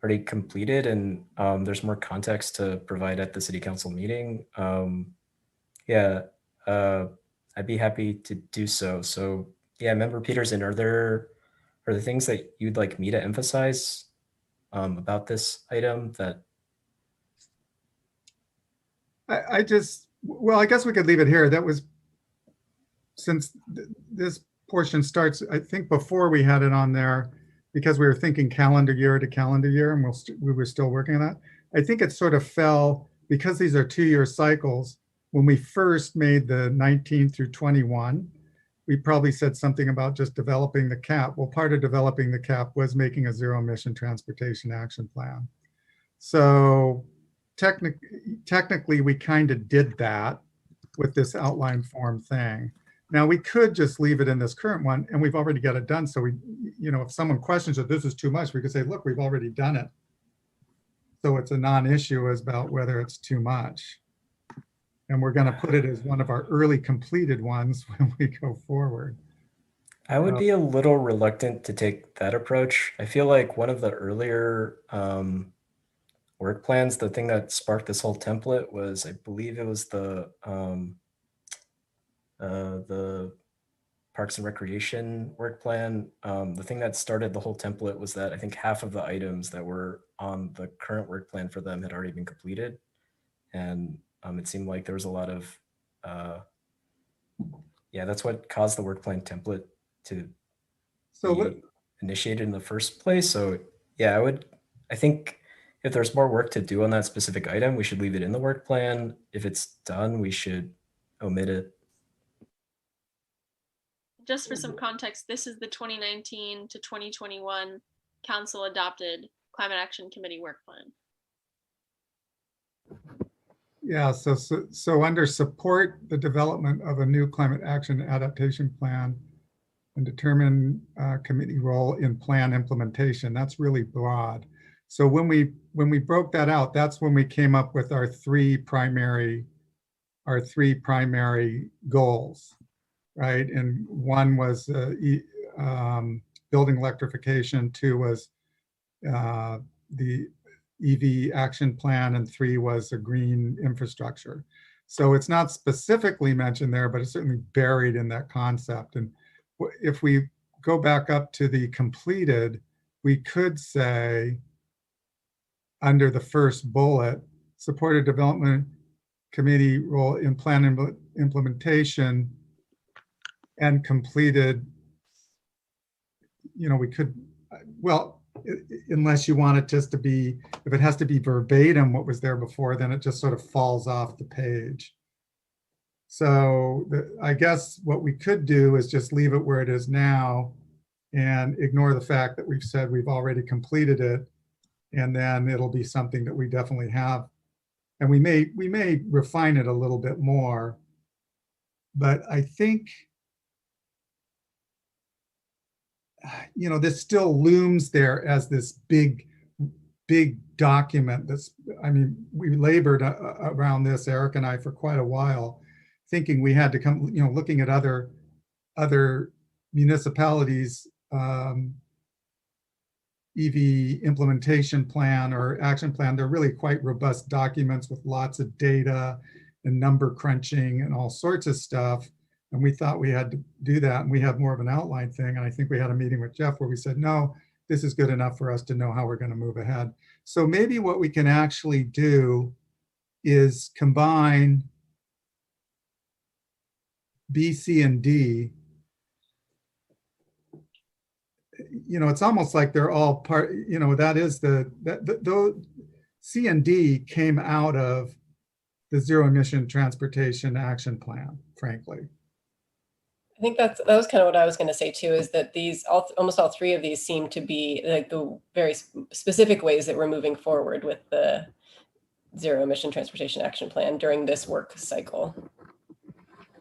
already completed and there's more context to provide at the city council meeting, yeah, I'd be happy to do so. So yeah, Member Peterson, are there things that you'd like me to emphasize about this item that? I guess we could leave it here. That was, since this portion starts, I think before we had it on there, because we were thinking calendar year to calendar year, and we were still working on that. I think it sort of fell, because these are 2-year cycles, when we first made the 19 through 21, we probably said something about just developing the CAP. Well, part of developing the CAP was making a zero emission transportation action plan. So technically we kind of did that with this outline form thing. Now we could just leave it in this current one, and we've already got it done. So we, if someone questions that this is too much, we could say, look, we've already done it. So it's a non-issue as about whether it's too much. And we're going to put it as one of our early completed ones when we go forward. I would be a little reluctant to take that approach. I feel like one of the earlier work plans, the thing that sparked this whole template was, I believe it was the Parks and Recreation work plan. The thing that started the whole template was that I think half of the items that were on the current work plan for them had already been completed. And it seemed like there was a lot of, yeah, that's what caused the work plan template to be initiated in the first place. So yeah, I think if there's more work to do on that specific item, we should leave it in the work plan. If it's done, we should omit it. Just for some context, this is the 2019 to 2021 council adopted Climate Action Committee work plan. Yeah, so under support the development of a new climate action adaptation plan and determine committee role in plan implementation. That's really broad. So when we broke that out, that's when we came up with our three primary goals, right? And one was building electrification, 2 was the EV action plan, and 3 was a green infrastructure. So it's not specifically mentioned there, but it's certainly buried in that concept. And if we go back up to the completed, we could say under the first bullet, supported development committee role in plan implementation and completed, we could, well, unless you want it just to be, if it has to be verbatim what was there before, then it just sort of falls off the page. So I guess what we could do is just leave it where it is now and ignore the fact that we've said we've already completed it, and then it'll be something that we definitely have. And we may refine it a little bit more, but I think, this still looms there as this big document. We labored around this, Eric and I, for quite a while. thinking we had to come, you know, looking at other municipalities' EV implementation plan or action plan. They're really quite robust documents with lots of data and number crunching and all sorts of stuff. And we thought we had to do that, and we have more of an outline thing. And I think we had a meeting with Jeff where we said, no, this is good enough for us to know how we're going to move ahead. So maybe what we can actually do is combine B, C, and D. You know, it's almost like they're all part, you know, that is those C and D came out of the zero emission transportation action plan, frankly. I think that was kind of what I was going to say too, is that these almost all three of these seem to be like the very specific ways that we're moving forward with the zero emission transportation action plan during this work cycle.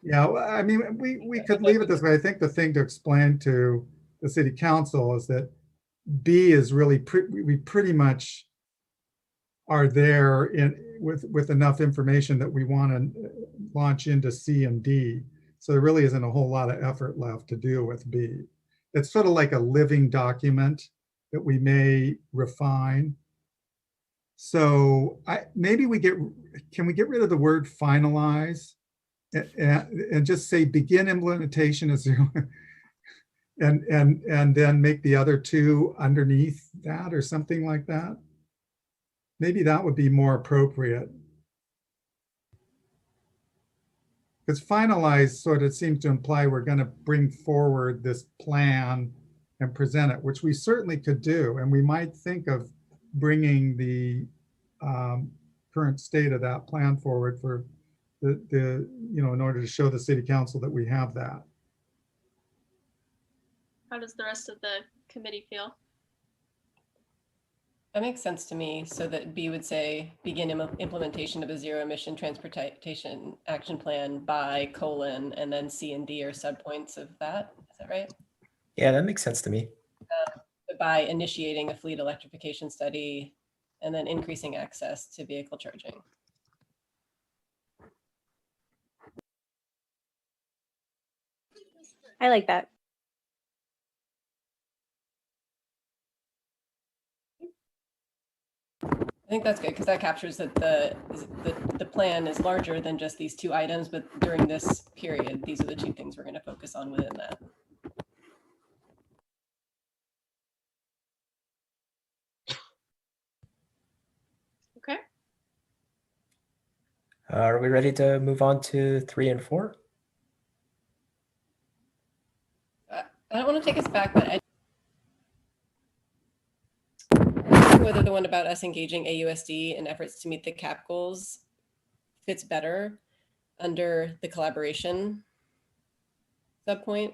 Yeah, well, I mean, we could leave it this way. I think the thing to explain to the city council is that B is really, we pretty much are there with enough information that we want to launch into C and D. So there really isn't a whole lot of effort left to deal with B. It's sort of like a living document that we may refine. So maybe can we get rid of the word finalize and just say begin implementation of zero and then make the other two underneath that or something like that? Maybe that would be more appropriate. Because finalize sort of seems to imply we're going to bring forward this plan and present it, which we certainly could do. And we might think of bringing the current state of that plan forward for the you know, in order to show the city council that we have that. How does the rest of the committee feel? That makes sense to me. So that B would say begin implementation of a zero emission transportation action plan by : and then C and D are subpoints of that. Is that right? Yeah, that makes sense to me. By initiating a fleet electrification study and then increasing access to vehicle charging. I like that. I think that's good because that captures that the plan is larger than just these two items, but during this period, these are the two things we're going to focus on within that. Okay. Are we ready to move on to 3 and 4? I don't want to take us back, but whether the one about us engaging AUSD in efforts to meet the CAP goals fits better under the collaboration subpoint.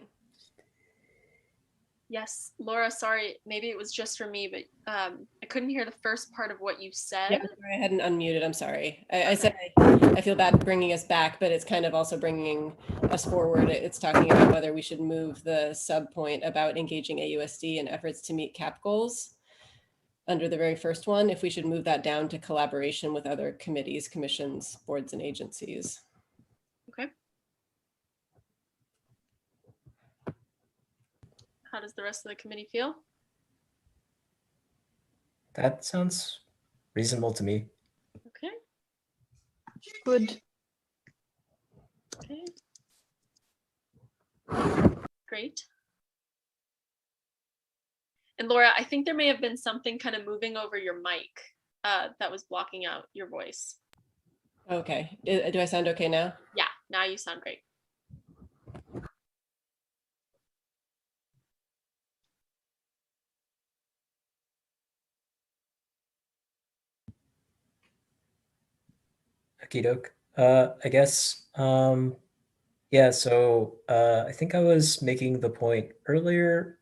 Yes, Laura, sorry, maybe it was just for me, but I couldn't hear the first part of what you said. Yeah, I hadn't unmuted, I'm sorry. I said I feel bad bringing us back, but it's kind of also bringing us forward. It's talking about whether we should move the subpoint about engaging AUSD in efforts to meet CAP goals under the very first one, if we should move that down to collaboration with other committees, commissions, boards, and agencies. Okay. How does the rest of the committee feel? That sounds reasonable to me. Okay. Good. Okay. Great. And Laura, I think there may have been something kind of moving over your mic that was blocking out your voice. Okay, do I sound okay now? Yeah, now you sound great. Okie doke. I guess, yeah, so I think I was making the point earlier.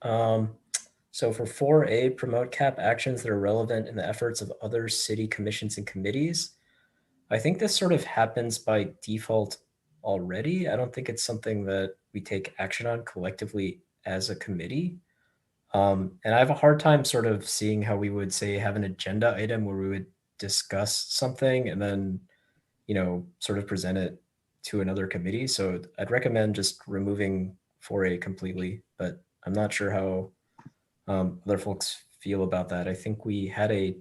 So for 4A, promote CAP actions that are relevant in the efforts of other city commissions and committees. I think this sort of happens by default already. I don't think it's something that we take action on collectively as a committee. And I have a hard time sort of seeing how we would say have an agenda item where we would discuss something and then, you know, sort of present it to another committee. So I'd recommend just removing 4A completely, but I'm not sure how other folks feel about that. I think we had a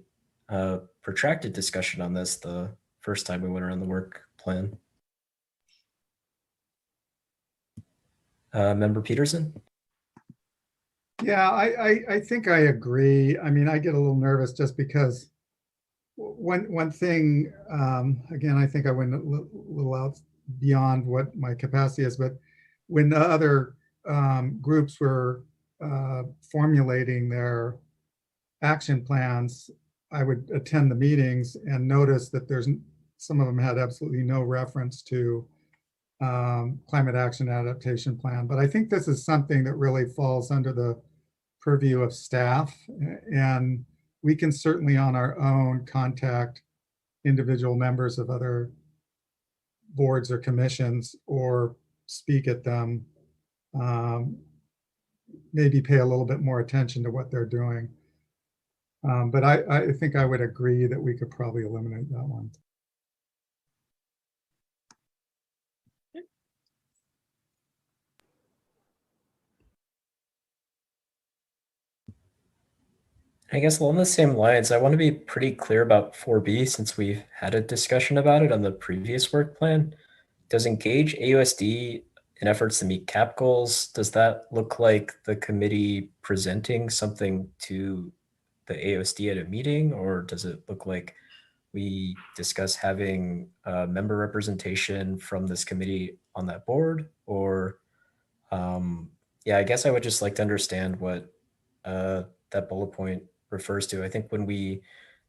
protracted discussion on this the first time we went around the work plan. Member Peterson? Yeah, I think I agree. I mean, I get a little nervous just because one thing, again, I think I went a little out beyond what my capacity is, but when the other groups were formulating their action plans, I would attend the meetings and notice that some of them had absolutely no reference to climate action adaptation plan. But I think this is something that really falls under the purview of staff, and we can certainly on our own contact individual members of other boards or commissions or speak at them, maybe pay a little bit more attention to what they're doing. But I think I would agree that we could probably eliminate that one. I guess along the same lines, I want to be pretty clear about 4B since we've had a discussion about it on the previous work plan. Does engage AUSD in efforts to meet CAP goals? Does that look like the committee presenting something to the AUSD at a meeting, or does it look like we discuss having member representation from this committee on that board? Or yeah, I guess I would just like to understand what that bullet point refers to. I think when we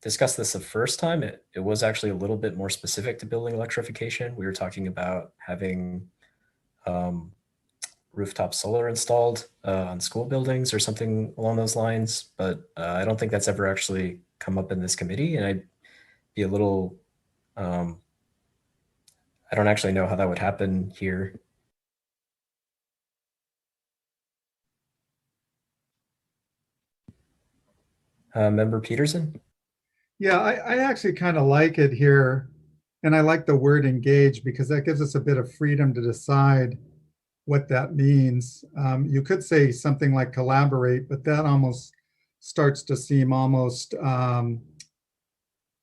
discussed this the first time, it was actually a little bit more specific to building electrification. We were talking about having rooftop solar installed on school buildings or something along those lines, but I don't think that's ever actually come up in this committee, and I'd be a little, I don't actually know how that would happen here. Member Peterson? Yeah, I actually kind of like it here. And I like the word engage because that gives us a bit of freedom to decide what that means. You could say something like collaborate, but that almost starts to seem almost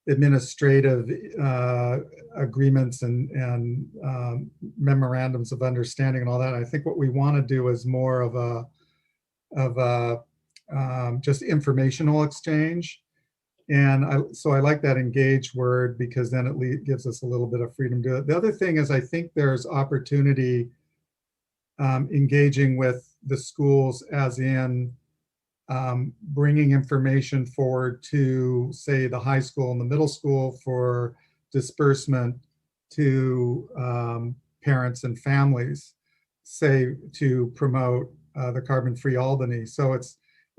administrative agreements and memorandums of understanding and all that. I think what we want to do is more of a just informational exchange. And so I like that engage word because then it gives us a little bit of freedom to do it. The other thing is I think there's opportunity engaging with the schools as in bringing information forward to, say, the high school and the middle school for disbursement to parents and families, say, to promote the carbon-free Albany. So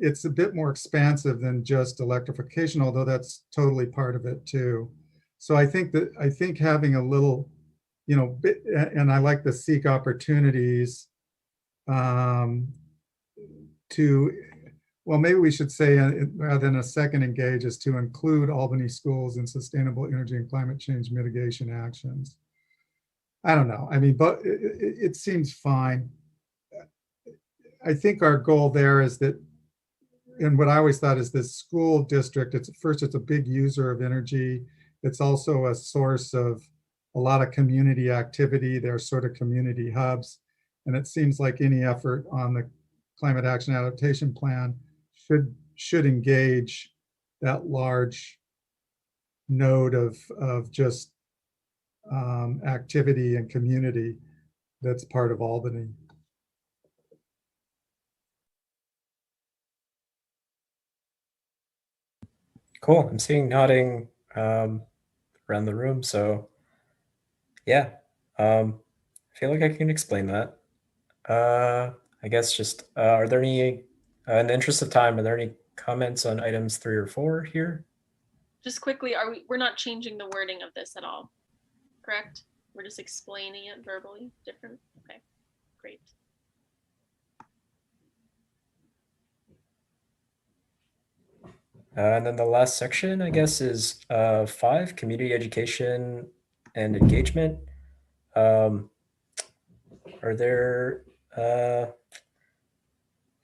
it's a bit more expansive than just electrification, although that's totally part of it too. So I think having a little, and I like the seek opportunities well, maybe we should say rather than a second engage is to include Albany schools in sustainable energy and climate change mitigation actions. I don't know. I mean, but it seems fine. I think our goal there is that, and what I always thought is this school district, it's a big user of energy. It's also a source of a lot of community activity. They're sort of community hubs. And it seems like any effort on the climate action adaptation plan should engage that large node of just activity and community that's part of Albany. Cool. I'm seeing nodding around the room. So yeah, I feel like I can explain that. I guess just, are there any, in the interest of time, are there any comments on items 3 or 4 here? Just quickly, we're not changing the wording of this at all, correct? We're just explaining it verbally different. Okay, great. And then the last section, I guess, is 5, community education and engagement. Are there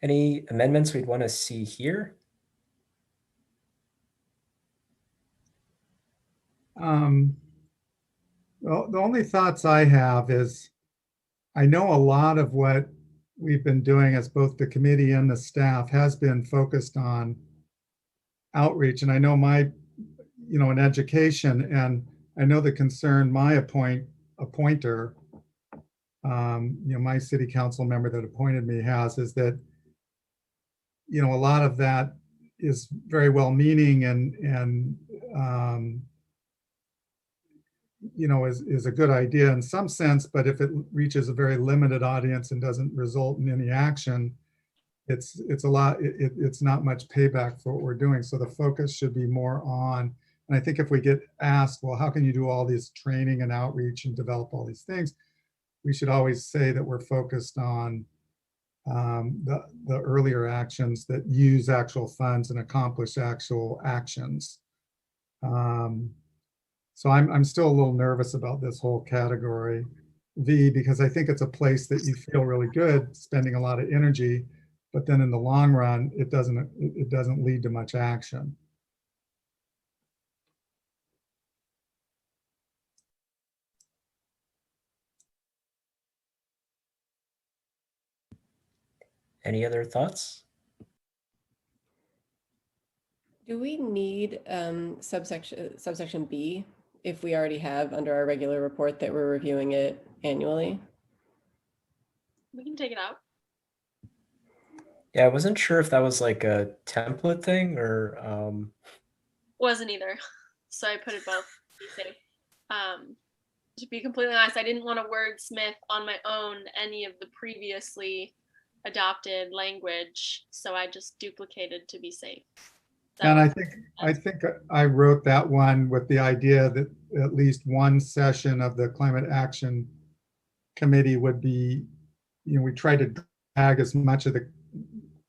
any amendments we'd want to see here? Well, the only thoughts I have is, I know a lot of what we've been doing as both the committee and the staff has been focused on outreach. And I know in education, and I know the concern my appointer, my city council member that appointed me has, is that, a lot of that is very well meaning and is a good idea in some sense, but if it reaches a very limited audience and doesn't result in any action, it's not much payback for what we're doing. So the focus should be more on, and I think if we get asked, well, how can you do all this training and outreach and develop all these things? We should always say that we're focused on the earlier actions that use actual funds and accomplish actual actions. So I'm still a little nervous about this whole category V, because I think it's a place that you feel really good spending a lot of energy, but then in the long run, it doesn't lead to much action. Any other thoughts? Do we need subsection B if we already have under our regular report that we're reviewing it annually? We can take it out. Yeah, I wasn't sure if that was like a template thing or Wasn't either. So I put it both. To be completely honest, I didn't want to wordsmith on my own any of the previously adopted language, so I just duplicated to be safe. And I think I wrote that one with the idea that at least one session of the Climate Action Committee would be, we try to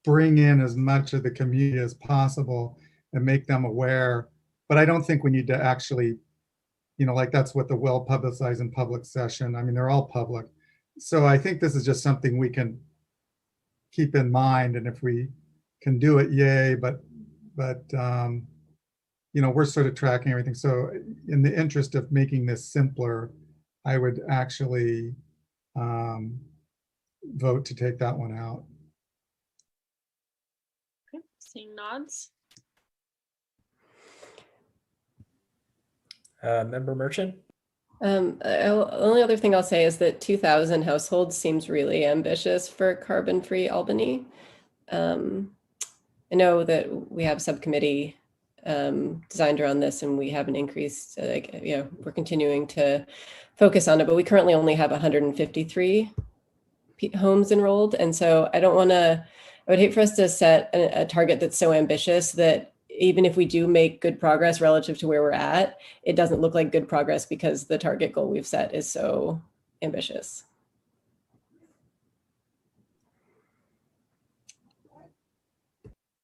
bring in as much of the community as possible and make them aware. But I don't think we need to actually, like that's what the well-publicized and public session, I mean, they're all public. So I think this is just something we can keep in mind, and if we can do it, yay, but we're sort of tracking everything. So in the interest of making this simpler, I would actually vote to take that one out. Okay, seeing nods. Member Merchant? Only other thing I'll say is that 2,000 households seems really ambitious for carbon-free Albany. I know that we have subcommittee designed around this, and we haven't increased, we're continuing to focus on it, but we currently only have 153 homes enrolled. And so I would hate for us to set a target that's so ambitious that even if we do make good progress relative to where we're at, it doesn't look like good progress because the target goal we've set is so ambitious.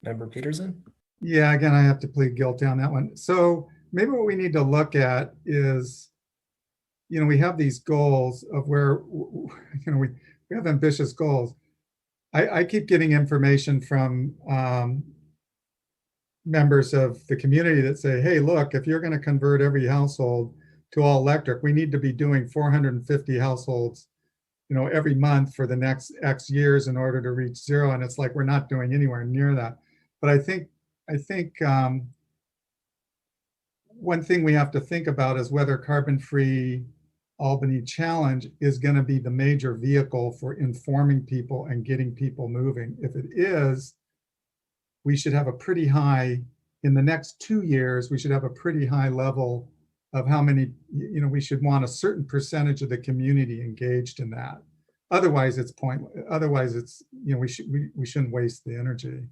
Member Peterson? Yeah, again, I have to plead guilty on that one. So maybe what we need to look at is, we have these goals of where, we have ambitious goals. I keep getting information from members of the community that say, hey, look, if you're going to convert every household to all electric, we need to be doing 450 households, every month for the next X years in order to reach zero. And it's like, we're not doing anywhere near that. But I think one thing we have to think about is whether carbon-free Albany Challenge is going to be the major vehicle for informing people and getting people moving. If it is, we should have a pretty high, in the next 2 years, we should have a pretty high level of how many, we should want a certain percentage of the community engaged in that. Otherwise, it's pointless. Otherwise, it's, we shouldn't waste the energy.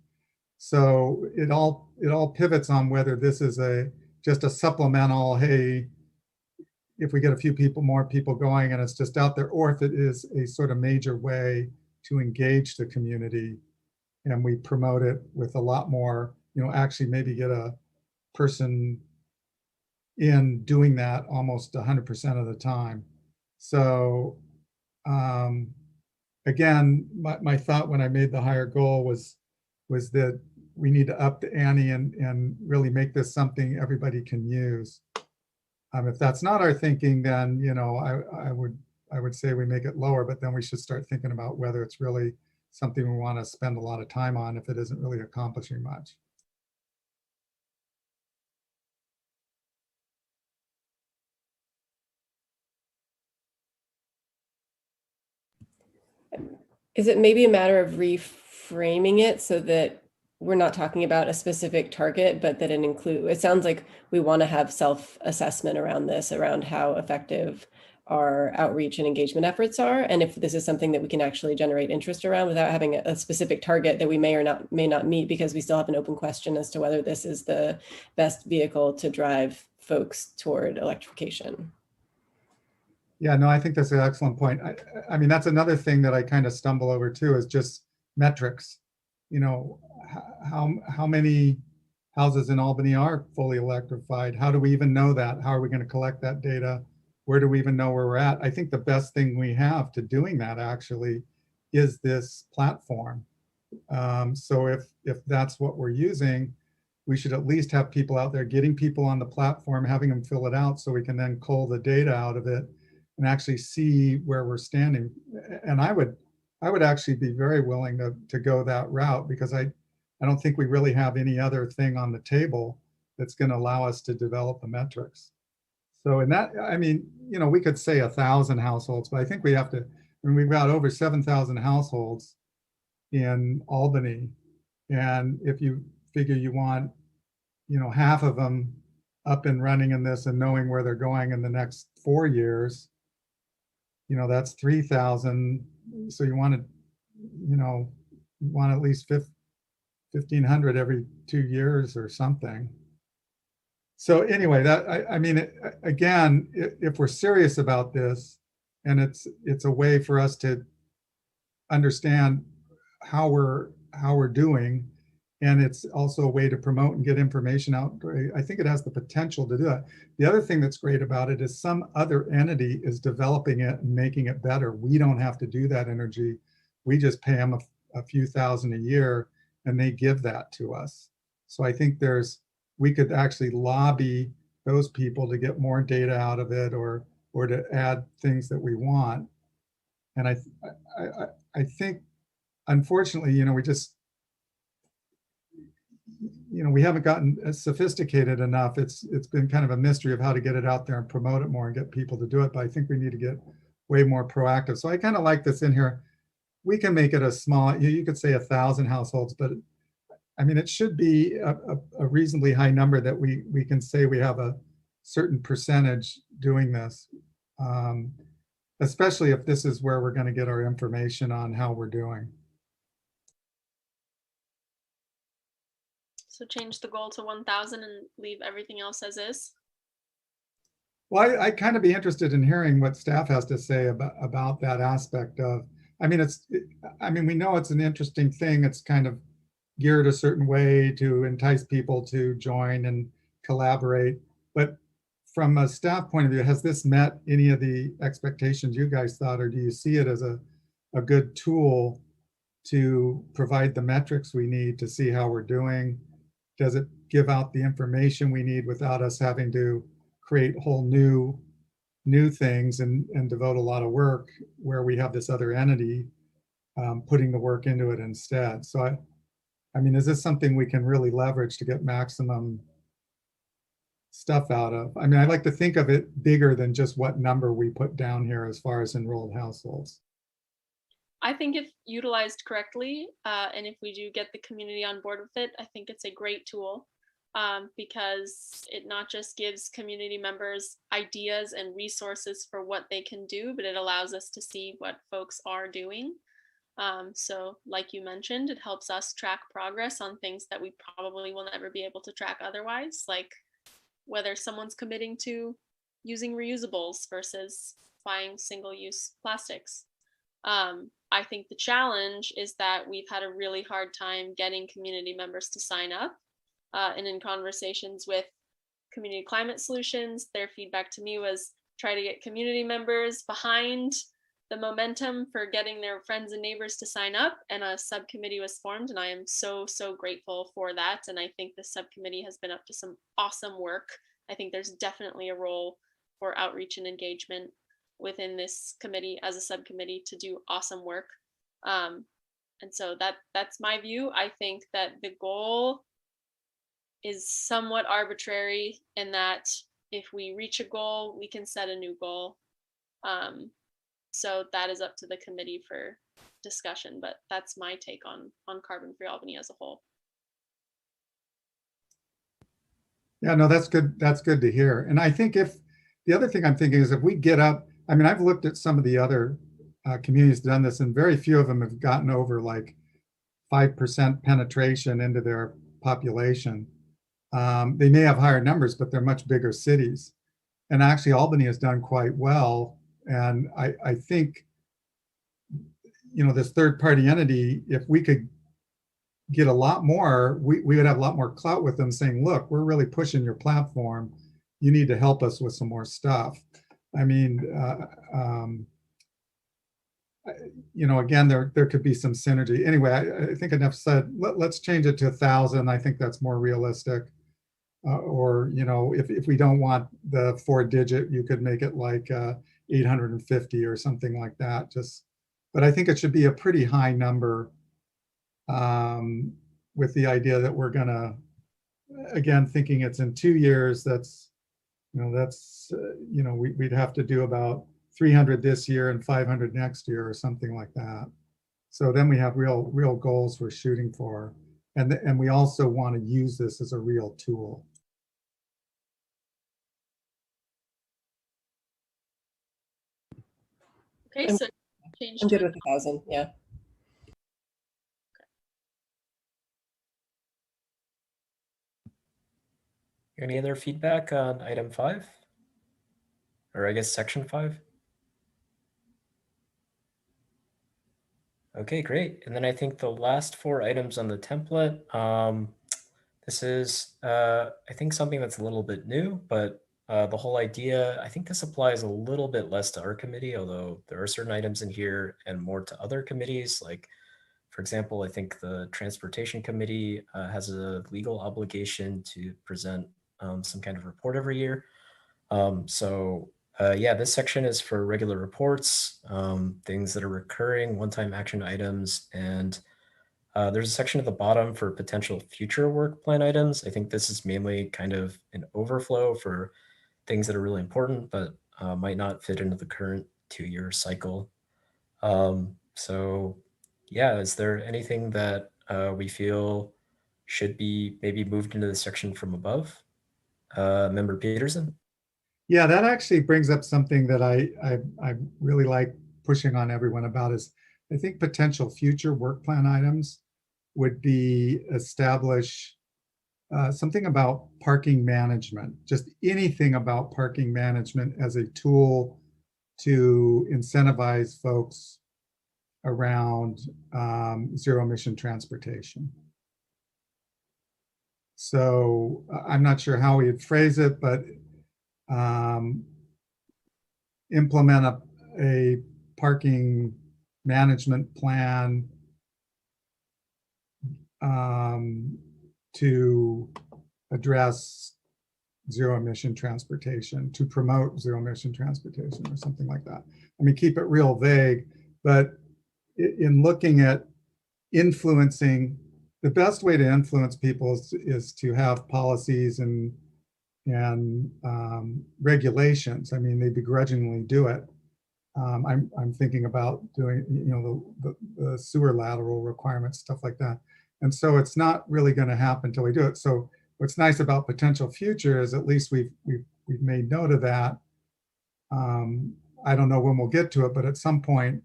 So it all pivots on whether this is just a supplemental, hey, if we get a few more people going and it's just out there, or if it is a sort of major way to engage the community and we promote it with a lot more, actually maybe get a person in doing that almost 100% of the time. So again, my thought when I made the higher goal was that we need to up the ante and really make this something everybody can use. If that's not our thinking, then, you know, I would say we make it lower, but then we should start thinking about whether it's really something we want to spend a lot of time on if it isn't really accomplishing much. Is it maybe a matter of reframing it so that we're not talking about a specific target, but that it sounds like we want to have self-assessment around this, around how effective our outreach and engagement efforts are, and if this is something that we can actually generate interest around without having a specific target that we may or may not meet, because we still have an open question as to whether this is the best vehicle to drive folks toward electrification. Yeah, no, I think that's an excellent point. I mean, that's another thing that I kind of stumble over too, is just metrics. You know, how many houses in Albany are fully electrified? How do we even know that? How are we going to collect that data? Where do we even know where we're at? I think the best thing we have to doing that actually is this platform. So if that's what we're using, we should at least have people out there getting people on the platform, having them fill it out so we can then cull the data out of it and actually see where we're standing. And I would actually be very willing to go that route, because I don't think we really have any other thing on the table that's going to allow us to develop the metrics. So in that, I mean, you know, we could say 1,000 households, but I think we have to, I mean, we've got over 7,000 households in Albany. And if you figure you want, you know, half of them up and running in this and knowing where they're going in the next 4 years, you know, that's 3,000. So you want to, you know, you want at least 1,500 every 2 years or something. So anyway, that I mean, again, if we're serious about this, and it's a way for us to understand how we're doing, and it's also a way to promote and get information out, I think it has the potential to do that. The other thing that's great about it is some other entity is developing it and making it better. We don't have to do that energy. We just pay them a few thousand a year and they give that to us. So I think we could actually lobby those people to get more data out of it, or to add things that we want. And I think, unfortunately, you know, we haven't gotten as sophisticated enough. It's been kind of a mystery of how to get it out there and promote it more and get people to do it. But I think we need to get way more proactive. So I kind of like this in here. We can make it a small, you could say 1,000 households, but I mean, it should be a reasonably high number that we can say we have a certain percentage doing this, especially if this is where we're going to get our information on how we're doing. So change the goal to 1,000 and leave everything else as is. Well, I'd kind of be interested in hearing what staff has to say about that aspect of, I mean, we know it's an interesting thing. It's kind of geared a certain way to entice people to join and collaborate. But from a staff point of view, has this met any of the expectations you guys thought, or do you see it as a good tool to provide the metrics we need to see how we're doing? Does it give out the information we need without us having to create whole new things and devote a lot of work, where we have this other entity putting the work into it instead? So I mean, is this something we can really leverage to get maximum stuff out of? I mean, I like to think of it bigger than just what number we put down here as far as enrolled households. I think if utilized correctly, and if we do get the community on board with it, I think it's a great tool, because it not just gives community members ideas and resources for what they can do, but it allows us to see what folks are doing. So like you mentioned, it helps us track progress on things that we probably will never be able to track otherwise, like whether someone's committing to using reusables versus buying single-use plastics. I think the challenge is that we've had a really hard time getting community members to sign up. And in conversations with Community Climate Solutions, their feedback to me was try to get community members behind the momentum for getting their friends and neighbors to sign up, and a subcommittee was formed, and I am so grateful for that. And I think the subcommittee has been up to some awesome work. I think there's definitely a role for outreach and engagement within this committee as a subcommittee to do awesome work. And so that's my view. I think that the goal is somewhat arbitrary in that if we reach a goal, we can set a new goal. So that is up to the committee for discussion, but that's my take on Carbon Free Albany as a whole. Yeah, no, that's good. That's good to hear. And I think if the other thing I'm thinking is if we get up, I mean, I've looked at some of the other communities done this, and very few of them have gotten over like 5% penetration into their population. They may have higher numbers, but they're much bigger cities. And actually, Albany has done quite well. And I think, you know, this third-party entity, if we could get a lot more, we would have a lot more clout with them saying, look, we're really pushing your platform. You need to help us with some more stuff. I mean, you know, again, there could be some synergy. Anyway, I think enough said. Let's change it to 1,000. I think that's more realistic. Or, you know, if we don't want the 4-digit, you could make it like 850 or something like that. But I think it should be a pretty high number, with the idea that we're gonna, again, thinking it's in 2 years. You know, we'd have to do about 300 this year and 500 next year or something like that. So then we have real goals we're shooting for, and we also want to use this as a real tool. Okay, I'm- so change I'm to good with 1,000. Yeah. Any other feedback on item 5? Or I guess section 5? Okay, great. And then I think the last 4 items on the template, this is, I think, something that's a little bit new, but the whole idea, I think this applies a little bit less to our committee, although there are certain items in here and more to other committees. Like, for example, I think the Transportation Committee has a legal obligation to present some kind of report every year. Yeah, this section is for regular reports, things that are recurring, one-time action items, and there's a section at the bottom for potential future work plan items. I think this is mainly kind of an overflow for things that are really important, but might not fit into the current 2-year cycle. Yeah, is there anything that we feel should be maybe moved into the section from above? Member Peterson? Yeah, that actually brings up something that I really like pushing on everyone about is I think potential future work plan items would be establish something about parking management, just anything about parking management as a tool to incentivize folks around zero emission transportation. So I'm not sure how we'd phrase it, but implement a parking management plan to address zero emission transportation, to promote zero emission transportation or something like that. I mean, keep it real vague, but in looking at influencing, the best way to influence people is to have policies and regulations. I mean, they begrudgingly do it. I'm thinking about doing, you know, the sewer lateral requirements, stuff like that. And so it's not really going to happen until we do it. So what's nice about potential future is at least we've made note of that. I don't know when we'll get to it, but at some point,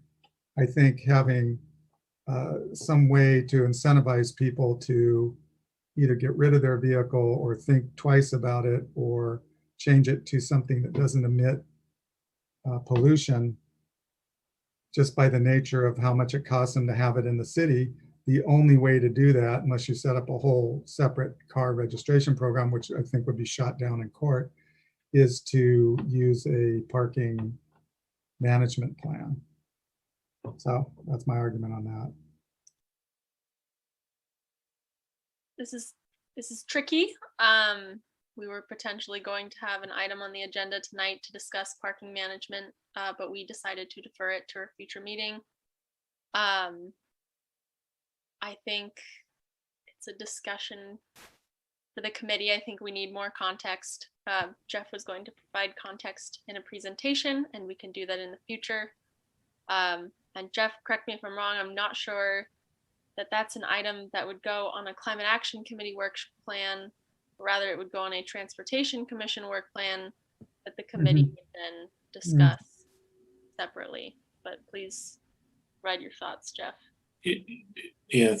I think having some way to incentivize people to either get rid of their vehicle or think twice about it or change it to something that doesn't emit pollution just by the nature of how much it costs them to have it in the city. The only way to do that, unless you set up a whole separate car registration program, which I think would be shot down in court, is to use a parking management plan. So that's my argument on that. This is tricky. We were potentially going to have an item on the agenda tonight to discuss parking management, but we decided to defer it to a future meeting. I think it's a discussion for the committee. I think we need more context. Jeff was going to provide context in a presentation, and we can do that in the future. And Jeff, correct me if I'm wrong, I'm not sure that that's an item that would go on a climate action committee work plan. Rather, it would go on a transportation commission work plan that the committee would then discuss separately. But please write your thoughts, Jeff. Yeah.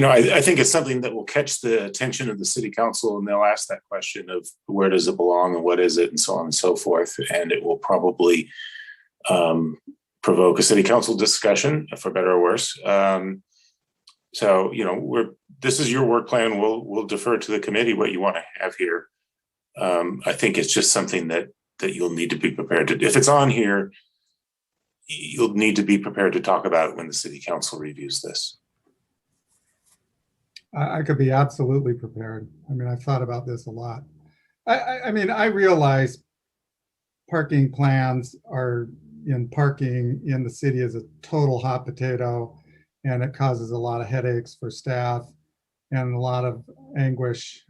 I think it's something that will catch the attention of the city council, and they'll ask that question of where does it belong and what is it and so on and so forth. And it will probably provoke a city council discussion, for better or worse. This is your work plan. We'll defer to the committee what you want to have here. I think it's just something that you'll need to be prepared to. If it's on here, you'll need to be prepared to talk about it when the city council reviews this. I could be absolutely prepared. I mean, I've thought about this a lot. I mean, I realize parking plans are parking in the city is a total hot potato, and it causes a lot of headaches for staff and a lot of anguish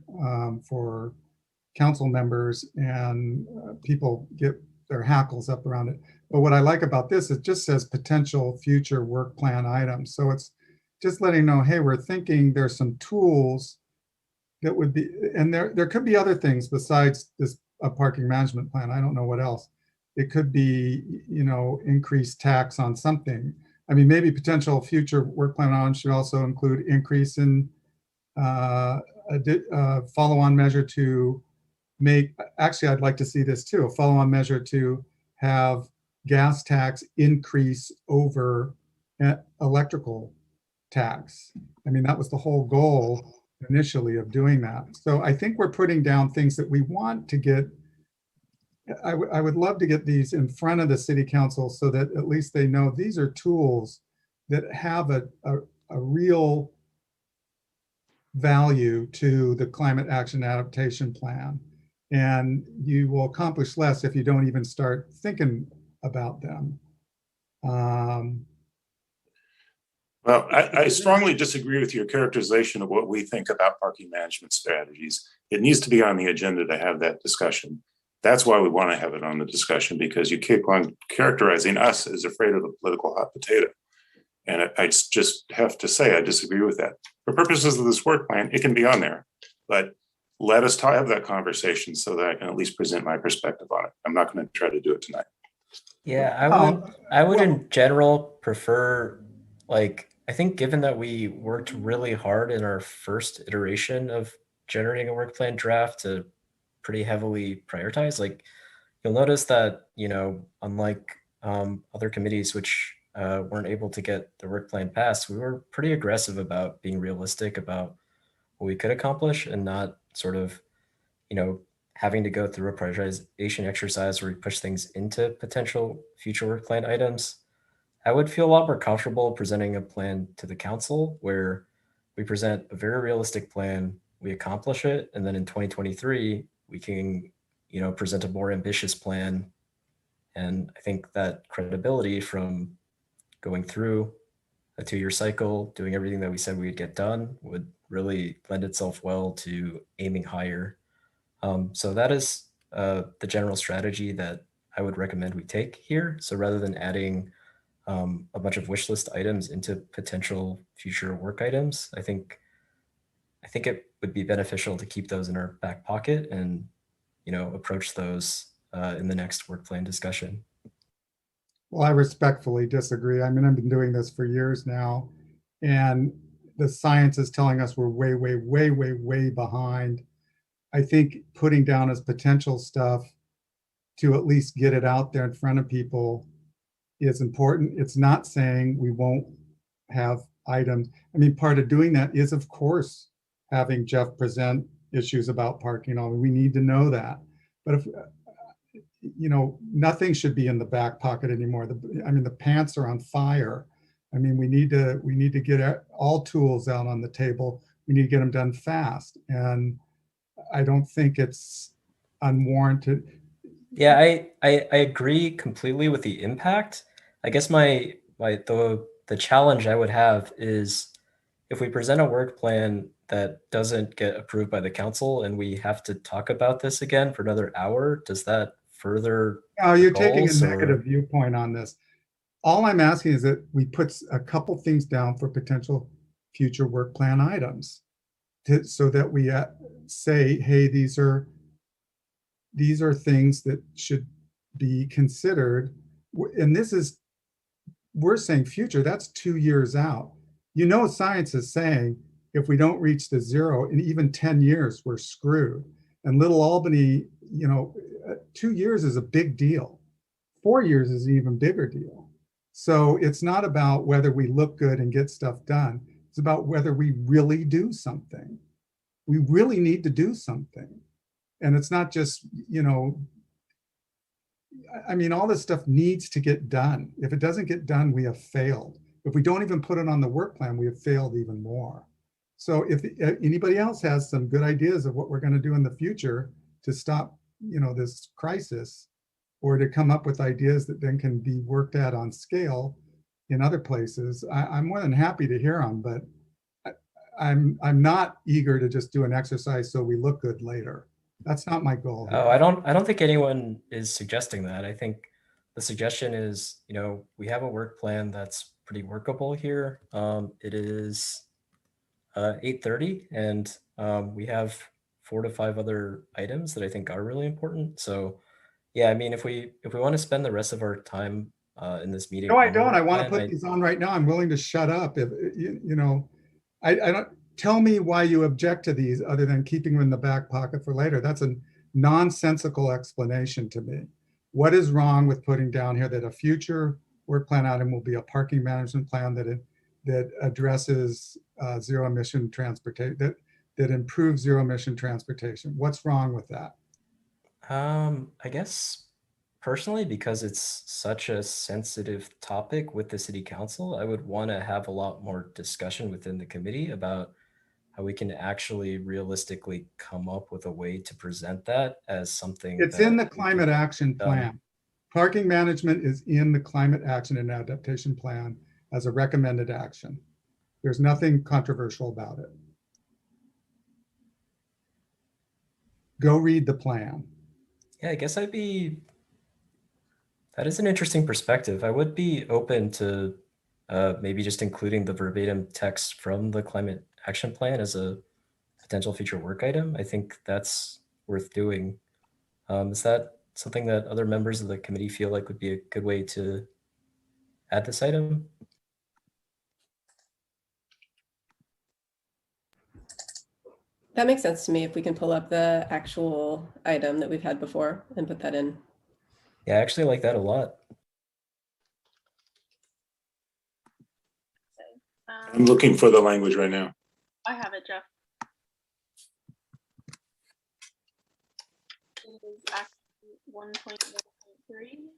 for council members, and people get their hackles up around it. But what I like about this, it just says potential future work plan items. So it's just letting know, hey, we're thinking there's some tools that would be, and there could be other things besides this parking management plan. I don't know what else. It could be, increased tax on something. I mean, maybe potential future work plan items should also include increase in follow-on measure to make, actually, I'd like to see this too, a follow-on measure to have gas tax increase over electrical tax. I mean, that was the whole goal initially of doing that. So I think we're putting down things that we want to get. I would love to get these in front of the city council so that at least they know these are tools that have a real value to the climate action adaptation plan. And you will accomplish less if you don't even start thinking about them. Well, I strongly disagree with your characterization of what we think about parking management strategies. It needs to be on the agenda to have that discussion. That's why we want to have it on the discussion, because you keep on characterizing us as afraid of the political hot potato. And I just have to say, I disagree with that. For purposes of this work plan, it can be on there, but let us have that conversation so that I can at least present my perspective on it. I'm not going to try to do it tonight. Yeah, I would in general prefer, I think given that we worked really hard in our first iteration of generating a work plan draft to pretty heavily prioritize, you'll notice that, unlike other committees which weren't able to get the work plan passed, we were pretty aggressive about being realistic about what we could accomplish and not sort of, having to go through a prioritization exercise where we push things into potential future work plan items. I would feel a lot more comfortable presenting a plan to the council where we present a very realistic plan, we accomplish it, and then in 2023, we can, present a more ambitious plan. And I think that credibility from going through a 2-year cycle, doing everything that we said we would get done, would really lend itself well to aiming higher. So that is the general strategy that I would recommend we take here. So rather than adding a bunch of wish list items into potential future work items, I think it would be beneficial to keep those in our back pocket and, approach those in the next work plan discussion. Well, I respectfully disagree. I mean, I've been doing this for years now, and the science is telling us we're way, way, way, way, way behind. I think putting down as potential stuff to at least get it out there in front of people is important. It's not saying we won't have items. I mean, part of doing that is, of course, having Jeff present issues about parking. We need to know that. But if, nothing should be in the back pocket anymore. The pants are on fire. We need to get all tools out on the table. We need to get them done fast. And I don't think it's unwarranted. Yeah, I agree completely with the impact. I guess the challenge I would have is if we present a work plan that doesn't get approved by the council and we have to talk about this again for another hour, does that further No, you're taking a goals, or- negative viewpoint on this. All I'm asking is that we put a couple things down for potential future work plan items so that we say, hey, these are things that should be considered. And we're saying future, that's 2 years out. Science is saying if we don't reach the 0 in even 10 years, we're screwed. And Little Albany, 2 years is a big deal. 4 years is an even bigger deal. So it's not about whether we look good and get stuff done. It's about whether we really do something. We really need to do something. And it's not just, all this stuff needs to get done. If it doesn't get done, we have failed. If we don't even put it on the work plan, we have failed even more. So if anybody else has some good ideas of what we're going to do in the future to stop, this crisis, or to come up with ideas that then can be worked at on scale in other places, I'm more than happy to hear them, but I'm not eager to just do an exercise so we look good later. That's not my goal here. Oh, I don't think anyone is suggesting that. I think the suggestion is, we have a work plan that's pretty workable here. It is 8:30, and we have 4 to 5 other items that I think are really important. So yeah, if we want to spend the rest of our time in this meeting. No, I on the don't. work I want to plan, put these on right now. I'm willing to shut up. If I don't, tell me why you object to these other than keeping them in the back pocket for later. That's a nonsensical explanation to me. What is wrong with putting down here that a future work plan item will be a parking management plan that addresses zero emission transportation, that improves zero emission transportation? What's wrong with that? I guess personally, because it's such a sensitive topic with the city council, I would want to have a lot more discussion within the committee about how we can actually realistically come up with a way to present that as something. It's that in the we can climate action get done. plan. Parking management is in the climate action and adaptation plan as a recommended action. There's nothing controversial about it. Go read the plan. Yeah, I guess that is an interesting perspective. I would be open to maybe just including the verbatim text from the climate action plan as a potential future work item. I think that's worth doing. Is that something that other members of the committee feel like would be a good way to add this item? That makes sense to me if we can pull up the actual item that we've had before and put that in. Yeah, I actually like that a lot. I'm looking for the language right now. I have it, Jeff. It is actually 1.1.3.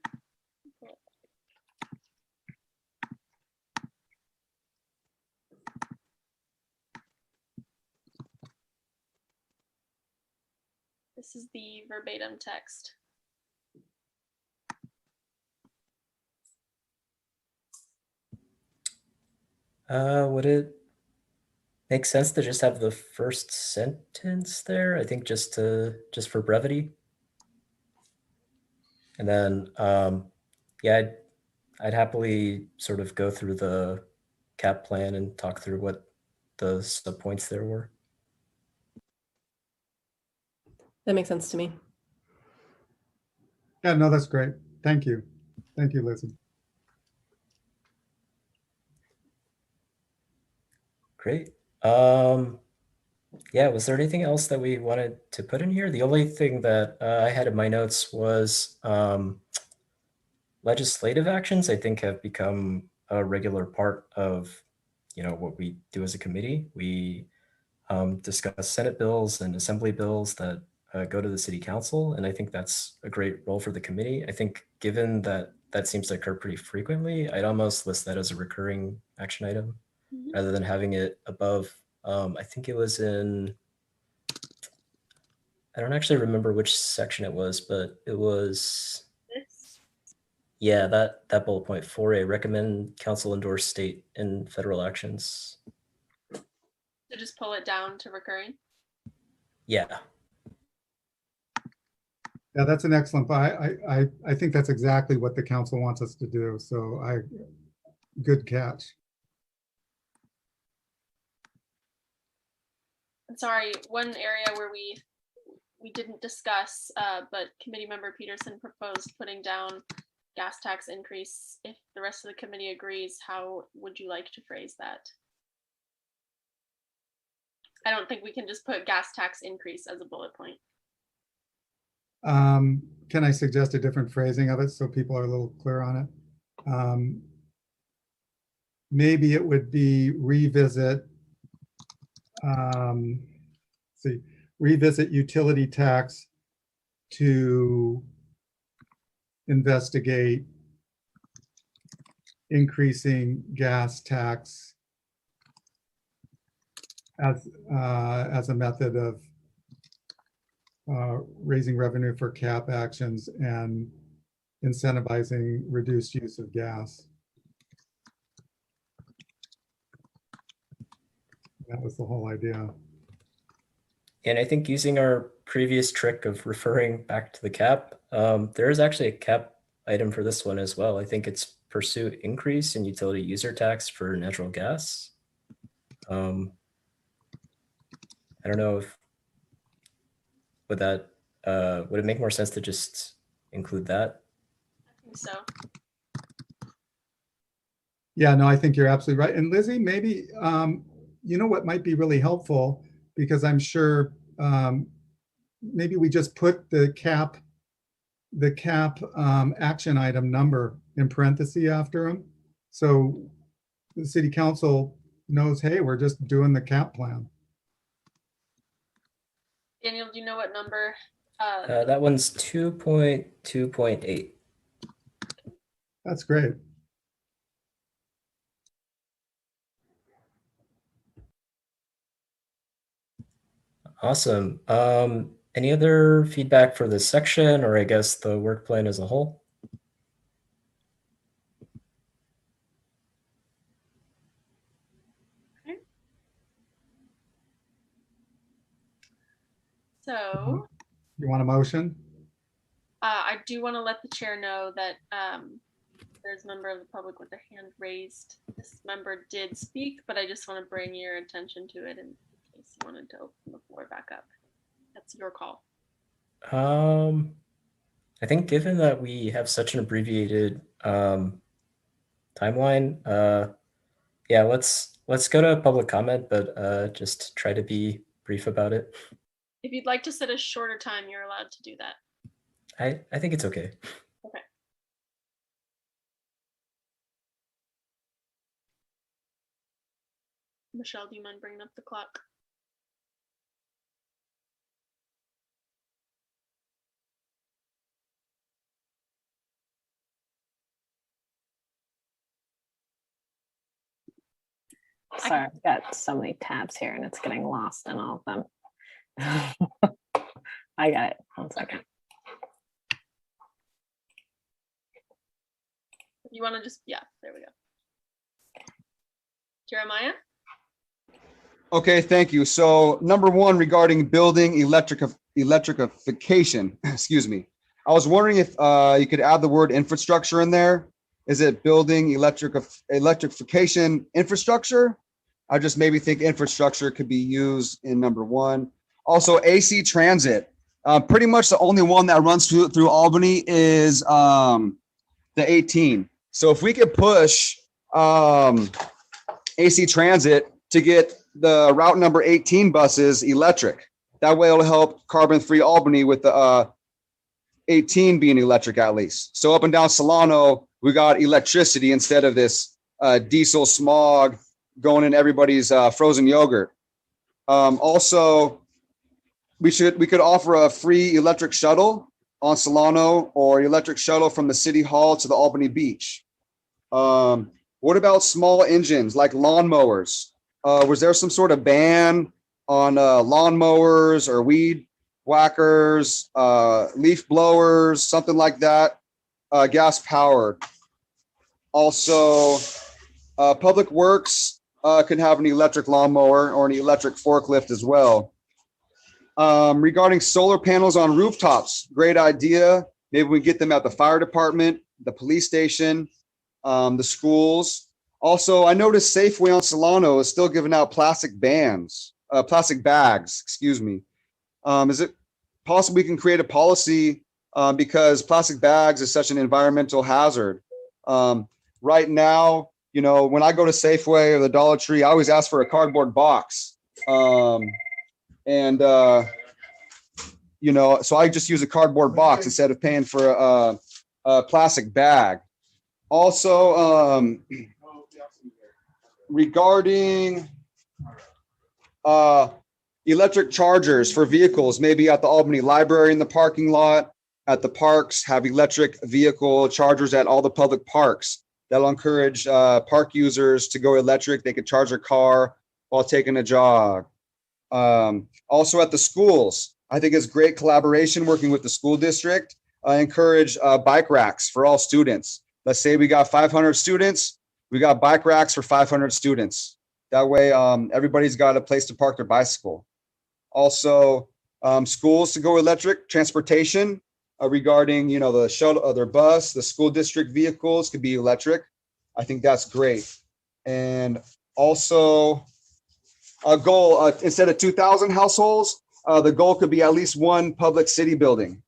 This is the verbatim text. Would it make sense to just have the first sentence there? I think just for brevity. And then, yeah, I'd happily sort of go through the cap plan and talk through what the subpoints there were. That makes sense to me. Yeah, no, that's great. Thank you. Thank you, Lizzie. Great. Yeah, was there anything else that we wanted to put in here? The only thing that I had in my notes was legislative actions, I think, have become a regular part of, what we do as a committee. We discuss Senate bills and Assembly bills that go to the City Council. And I think that's a great role for the committee. I think given that that seems to occur pretty frequently, I'd almost list that as a recurring action item Mhm. rather than having it above. I think it was in, I don't actually remember which section it was, but it was, This- yeah, that bullet point 4A, recommend council endorse state and federal actions. So just pull it down to recurring. Yeah. Yeah, that's an excellent, I think that's exactly what the council wants us to do. So good catch. And sorry, one area where we didn't discuss, but committee member Peterson proposed putting down gas tax increase. If the rest of the committee agrees, how would you like to phrase that? I don't think we can just put gas tax increase as a bullet point. Can I suggest a different phrasing of it so people are a little clear on it? Maybe it would be revisit, revisit utility tax to investigate increasing gas tax as a method of raising revenue for cap actions and incentivizing reduced use of gas. That was the whole idea. And I think using our previous trick of referring back to the cap, there is actually a cap item for this one as well. I think it's pursue increase in utility user tax for natural gas. I don't know if would it make more sense to just include that? I think so. Yeah, no, I think you're absolutely right. And Lizzie, maybe, you know what might be really helpful, because I'm sure maybe we just put the cap action item number in parentheses after them. So the city council knows, hey, we're just doing the cap plan. Daniel, do you know what number? That one's 2.2.8. That's great. Awesome. Any other feedback for this section, or I guess the work plan as a whole? So You want a motion? I do want to let the chair know that there's a member of the public with their hand raised. This member did speak, but I just want to bring your attention to it in case you wanted to open the floor back up. That's your call. I think given that we have such an abbreviated timeline, yeah, let's go to public comment, but just try to be brief about it. If you'd like to set a shorter time, you're allowed to do that. I think it's okay. Okay. Michelle, do you mind bringing up the clock? Sorry, I've got so many tabs here and it's getting lost in all of them. I got it. 1 second. You want to just, yeah, there we go. Jeremiah? Okay, thank you. So number one, regarding building electrification, excuse me. I was wondering if you could add the word infrastructure in there. Is it building electrification infrastructure? I just maybe think infrastructure could be used in number one. Also AC transit. Pretty much the only one that runs through Albany is the 18. So if we could push AC transit to get the route number 18 buses electric, that way it'll help carbon-free Albany with the 18 being electric at least. So up and down Solano, we got electricity instead of this diesel smog going in everybody's frozen yogurt. Also, we could offer a free electric shuttle on Solano or electric shuttle from the city hall to the Albany beach. What about small engines like lawnmowers? Was there some sort of ban on lawnmowers or weed whackers, leaf blowers, something like that, gas powered? Also, Public Works could have an electric lawnmower or an electric forklift as well. Regarding solar panels on rooftops, great idea. Maybe we get them at the fire department, the police station, the schools. Also, I noticed Safeway on Solano is still giving out plastic bags, excuse me. Is it possible we can create a policy because plastic bags is such an environmental hazard? Right now, you know, when I go to Safeway or the Dollar Tree, I always ask for a cardboard box. You know, so I just use a cardboard box instead of paying for a plastic bag. Also, regarding electric chargers for vehicles, maybe at the Albany Library in the parking lot, at the parks, have electric vehicle chargers at all the public parks. That'll encourage park users to go electric. They could charge their car while taking a jog. Also at the schools, I think it's great collaboration working with the school district. Encourage bike racks for all students. Let's say we got 500 students, we got bike racks for 500 students. That way, everybody's got a place to park their bicycle. Also, schools to go electric, transportation regarding, you know, the shuttle, their bus, the school district vehicles could be electric. I think that's great. And also, a goal, instead of 2,000 households, the goal could be at least one public city building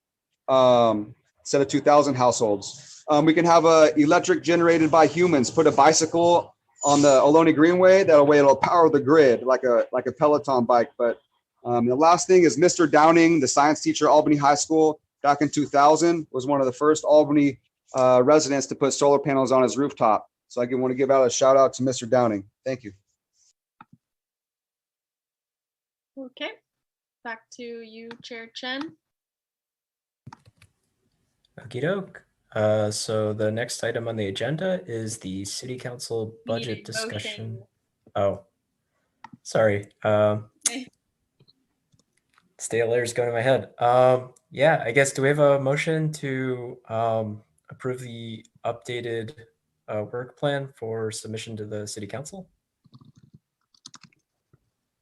instead of 2,000 households. We can have a electric generated by humans, put a bicycle on the Ohlone Greenway. That way it'll power the grid like a Peloton bike. But the last thing is Mr. Downing, the science teacher at Albany High School back in 2000, was one of the first Albany residents to put solar panels on his rooftop. So I want to give out a shout out to Mr. Downing. Thank you. Okay, back to you, Chair Chen. Okie doke. So the next item on the agenda is the City Council budget Meeting discussion. motion. Oh, sorry. Okay. Stale air is going to my head. Yeah, I guess, do we have a motion to approve the updated work plan for submission to the City Council?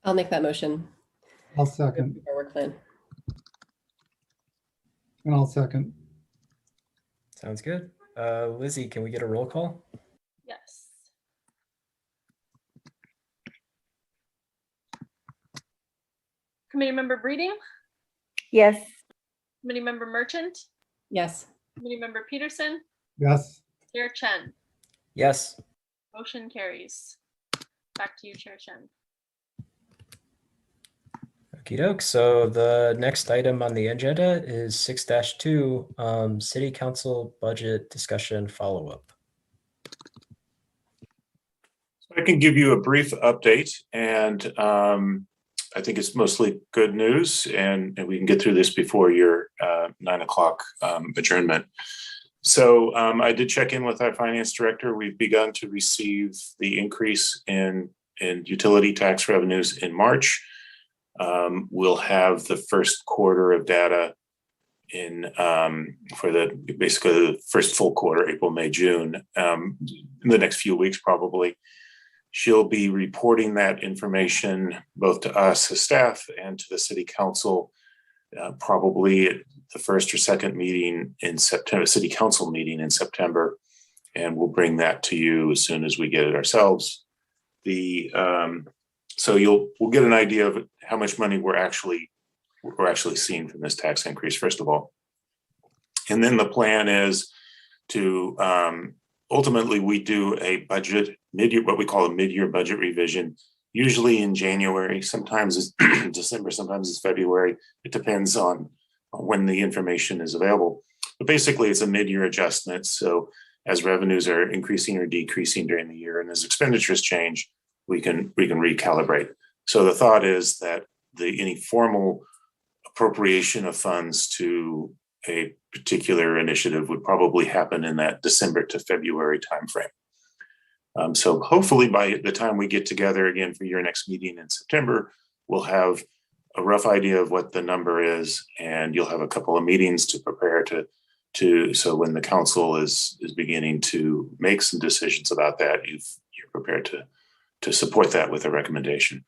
I'll make that motion. I'll second, Our work plan. and I'll second. Sounds good. Lizzie, can we get a roll call? Yes. Committee Member Breeding, Yes. Committee Member Merchant, Yes. Committee Member Peterson, Yes, Chair Chen. Yes. Motion carries. Back to you, Chair Chen. Okie doke. So the next item on the agenda is 6-2, City Council budget discussion follow-up. So I can give you a brief update, and I think it's mostly good news, and we can get through this before your 9 o'clock adjournment. So I did check in with our finance director. We've begun to receive the increase in utility tax revenues in March. We'll have the first quarter of data in for basically the first full quarter, April, May, June, in the next few weeks probably. She'll be reporting that information both to us as staff and to the City Council, probably at the first or second meeting in September, City Council meeting in September, and we'll bring that to you as soon as we get it ourselves. So we'll get an idea of how much money we're actually seeing from this tax increase, first of all. And then the plan is to ultimately we do a budget mid-year, what we call a mid-year budget revision, usually in January, sometimes it's December, sometimes it's February. It depends on when the information is available. But basically it's a mid-year adjustment. So as revenues are increasing or decreasing during the year and as expenditures change, we can recalibrate. So the thought is that any formal appropriation of funds to a particular initiative would probably happen in that December to February timeframe. So hopefully by the time we get together again for your next meeting in September, we'll have a rough idea of what the number is, and you'll have a couple of meetings to prepare so when the council is beginning to make some decisions about that, you're prepared to support that with a recommendation.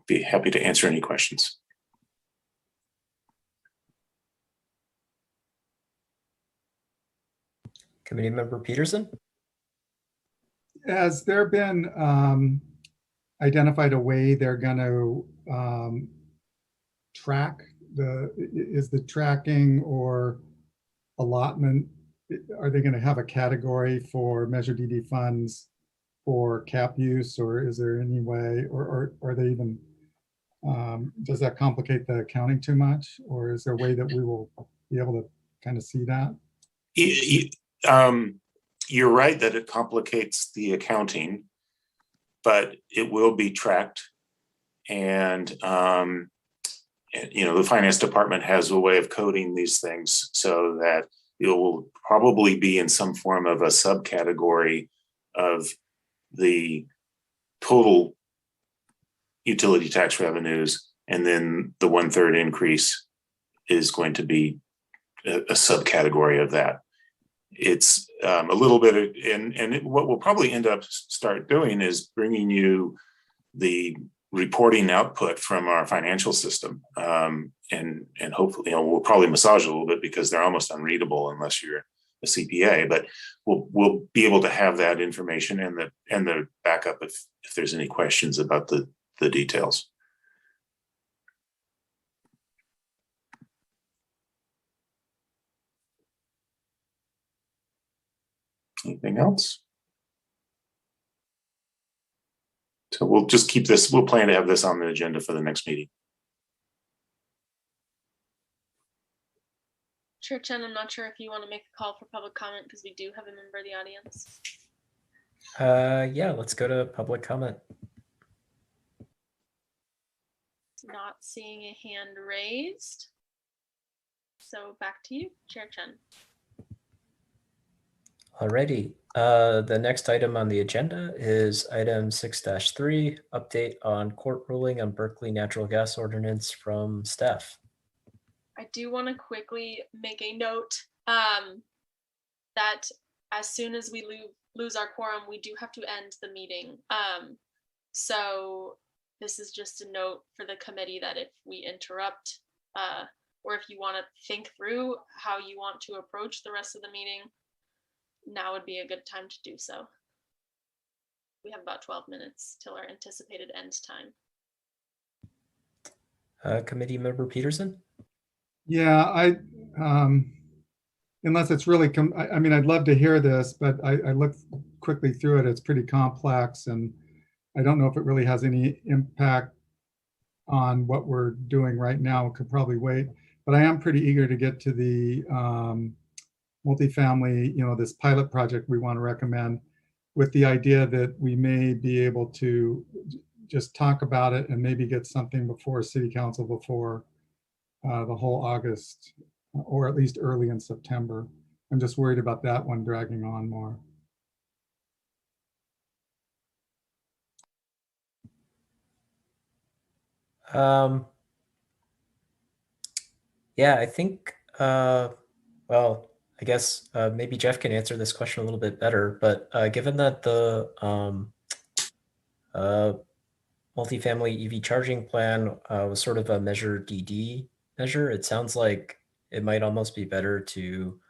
Be happy to answer any questions. Committee Member Peterson? Has there been identified a way they're going to track is the tracking or allotment, are they going to have a category for Measure DD funds for cap use, or is there any way, or are they even, does that complicate the accounting too much, or is there a way that we will be able to kind of see that? You're right that it complicates the accounting, but it will be tracked. And the finance department has a way of coding these things so that it will probably be in some form of a subcategory of the total utility tax revenues. And then the 1/3 increase is going to be a subcategory of that. It's a little bit, what we'll probably end up start doing is bringing you the reporting output from our financial system, and hopefully, we'll probably massage it a little bit because they're almost unreadable unless you're a CPA. But we'll be able to have that information and the backup if there's any questions about the details. Anything else? So we'll just keep this, we'll plan to have this on the agenda for the next meeting. Chair Chen, I'm not sure if you want to make a call for public comment because we do have a member of the audience. Yeah, let's go to public comment. Not seeing a hand raised. So back to you, Chair Chen. Alrighty, the next item on the agenda is item 6-3, update on court ruling on Berkeley natural gas ordinance from staff. I do want to quickly make a note that as soon as we lose our quorum, we do have to end the meeting. So this is just a note for the committee that if we interrupt, or if you want to think through how you want to approach the rest of the meeting, now would be a good time to do so. We have about 12 minutes till our anticipated end time. Committee Member Peterson? Yeah, unless it's really, I mean, I'd love to hear this, but I looked quickly through it. It's pretty complex, and I don't know if it really has any impact on what we're doing right now. It could probably wait, but I am pretty eager to get to the multifamily, this pilot project we want to recommend, with the idea that we may be able to just talk about it and maybe get something before City Council before the whole August, or at least early in September. I'm just worried about that one dragging on more. Yeah, I think, well, I guess maybe Jeff can answer this question a little bit better, but given that the multifamily EV charging plan was sort of a Measure DD measure, it sounds like it might almost be better to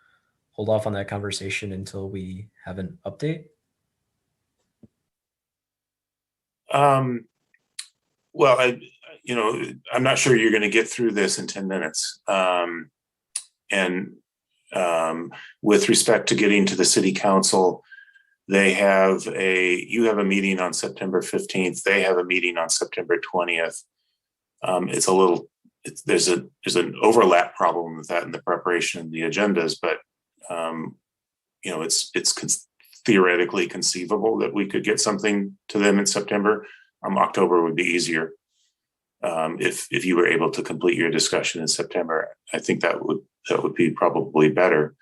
hold off on that conversation until we have an update. Well, I'm not sure you're going to get through this in 10 minutes. With respect to getting to the City Council, you have a meeting on September 15th. They have a meeting on September 20th. There's an overlap problem with that in the preparation of the agendas, but it's theoretically conceivable that we could get something to them in September. October would be easier. If you were able to complete your discussion in September, I think that would be probably better.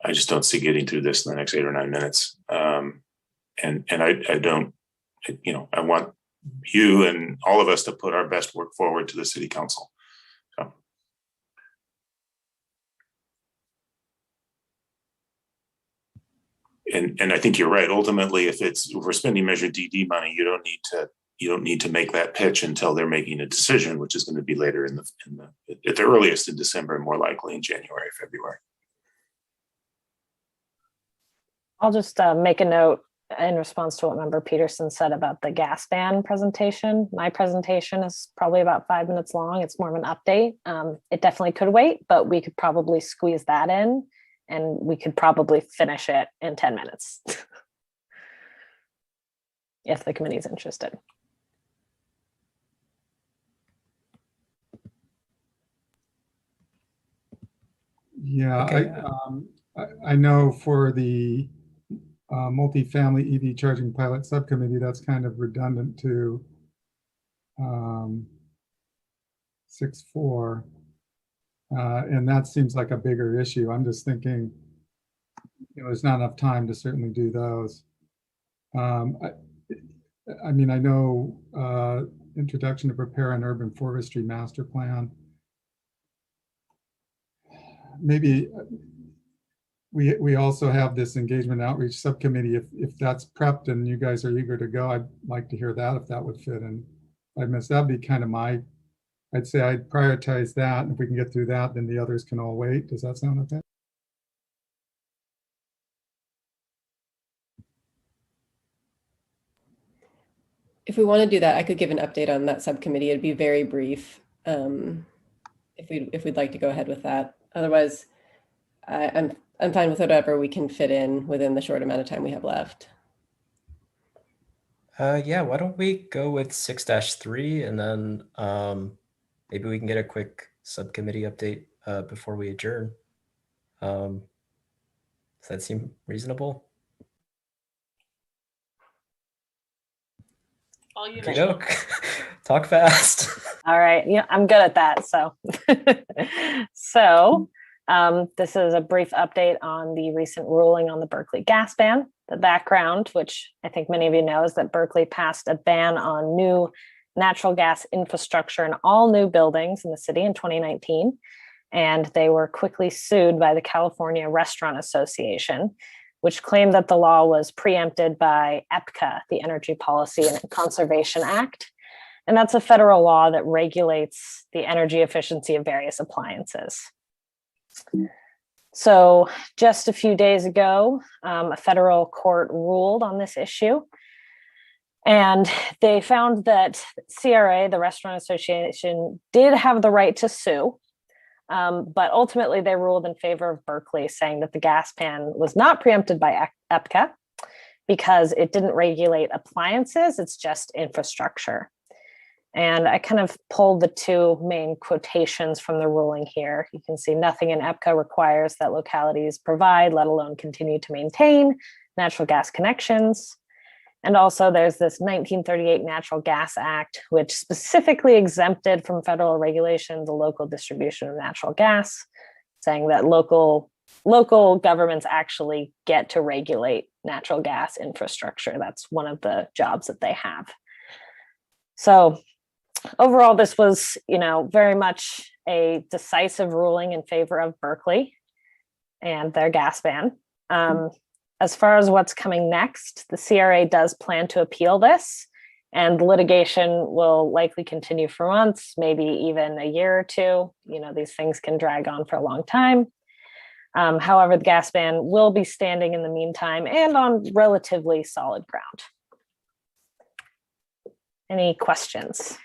I just don't see getting through this in the next 8 or 9 minutes. And I don't, I want you and all of us to put our best work forward to the city council. So. And I think you're right. Ultimately, if we're spending Measure DD money, you don't need to make that pitch until they're making a decision, which is going to be later at the earliest in December, and more likely in January, February. I'll just make a note in response to what Member Peterson said about the gas ban presentation. My presentation is probably about 5 minutes long. It's more of an update. It definitely could wait, but we could probably squeeze that in, and we could probably finish it in 10 minutes if the committee is interested. Yeah, Okay. I know for the multifamily EV charging pilot subcommittee, that's kind of redundant to 6.4. And that seems like a bigger issue. I'm just thinking, there's not enough time to certainly do those. I mean, I know introduction to prepare an urban forestry master plan. Maybe we also have this engagement outreach subcommittee. If that's prepped and you guys are eager to go, I'd like to hear that if that would fit. And I miss that'd be kind of I'd say I'd prioritize that. And if we can get through that, then the others can all wait. Does that sound okay? If we want to do that, I could give an update on that subcommittee. It'd be very brief. If we'd like to go ahead with that. Otherwise, I'm fine with whatever we can fit in within the short amount of time we have left. Yeah, why don't we go with 6-3 and then maybe we can get a quick subcommittee update before we adjourn. Does that seem reasonable? All you Okay, know. talk fast. All right. Yeah, I'm good at that. So, this is a brief update on the recent ruling on the Berkeley gas ban. The background, which I think many of you know, is that Berkeley passed a ban on new natural gas infrastructure in all new buildings in the city in 2019. And they were quickly sued by the California Restaurant Association, which claimed that the law was preempted by EPCA, the Energy Policy and Conservation Act. And that's a federal law that regulates the energy efficiency of various appliances. So just a few days ago, a federal court ruled on this issue. And they found that CRA, the Restaurant Association, did have the right to sue. But ultimately, they ruled in favor of Berkeley, saying that the gas ban was not preempted by EPCA because it didn't regulate appliances, it's just infrastructure. And I kind of pulled the two main quotations from the ruling here. You can see nothing in EPCA requires that localities provide, let alone continue to maintain, natural gas connections. And also there's this 1938 Natural Gas Act, which specifically exempted from federal regulation the local distribution of natural gas, saying that local governments actually get to regulate natural gas infrastructure. That's one of the jobs that they have. So overall, this was, very much a decisive ruling in favor of Berkeley and their gas ban. As far as what's coming next, the CRA does plan to appeal this, and litigation will likely continue for months, maybe even a year or two. These things can drag on for a long time. However, the gas ban will be standing in the meantime and on relatively solid ground. Any questions?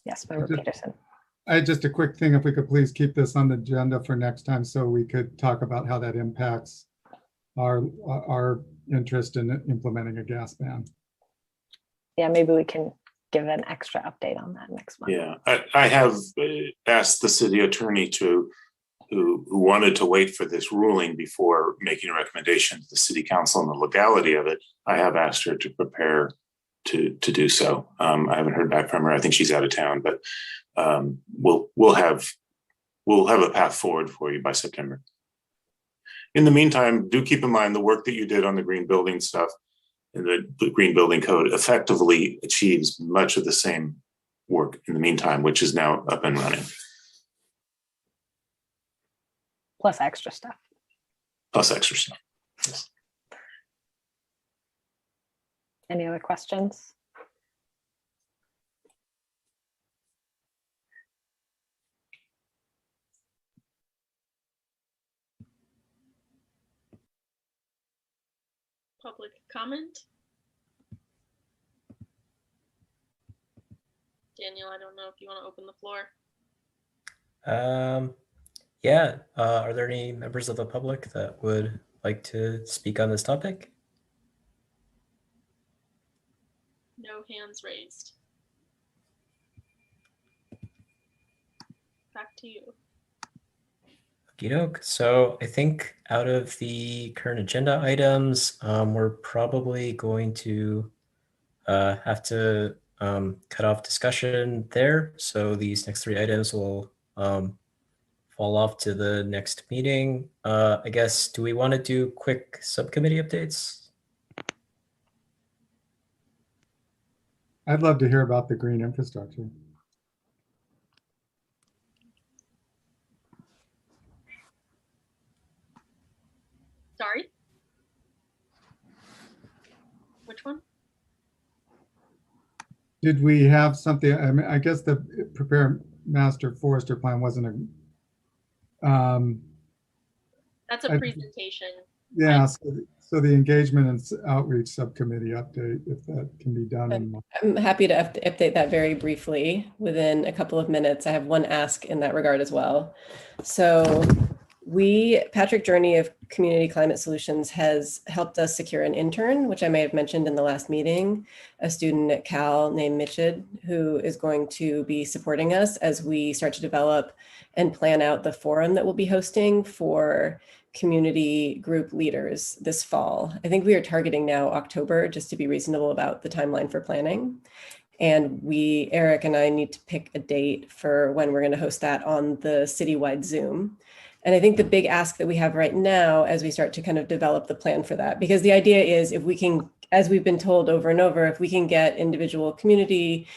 Yes, Member Peterson. Just a quick thing, if we could please keep this on the agenda for next time so we could talk about how that impacts our interest in implementing a gas ban. Yeah, maybe we can give an extra update on that next month. Yeah, I have asked the city attorney who wanted to wait for this ruling before making a recommendation to the city council on the legality of it. I have asked her to prepare to do so. I haven't heard back from her. I think she's out of town, but we'll have a path forward for you by September. In the meantime, do keep in mind the work that you did on the green building stuff and the green building code effectively achieves much of the same work in the meantime, which is now up and running. Plus extra stuff. Plus extra stuff. Yes. Any other questions? Public comment? Daniel, I don't know if you want to open the floor. Yeah, are there any members of the public that would like to speak on this topic? No hands raised. Back to you. Okey-doke. So I think out of the current agenda items, we're probably going to have to cut off discussion there. So these next 3 items will fall off to the next meeting. I guess, do we want to do quick subcommittee updates? I'd love to hear about the green infrastructure. Sorry? Which one? Did we have something? I mean, I guess the prepare master forester plan wasn't a. That's a presentation. Yeah, so the engagement and outreach subcommittee update, if that can be done. I'm happy to update that very briefly within a couple of minutes. I have one ask in that regard as well. So Patrick Journey of Community Climate Solutions has helped us secure an intern, which I may have mentioned in the last meeting, a student at Cal named Mitchell, who is going to be supporting us as we start to develop and plan out the forum that we'll be hosting for community group leaders this fall. I think we are targeting now October, just to be reasonable about the timeline for planning. And Eric and I need to pick a date for when we're going to host that on the citywide Zoom. And I think the big ask that we have right now as we start to kind of develop the plan for that, because the idea is if we can, as we've been told over and over, if we can get individual community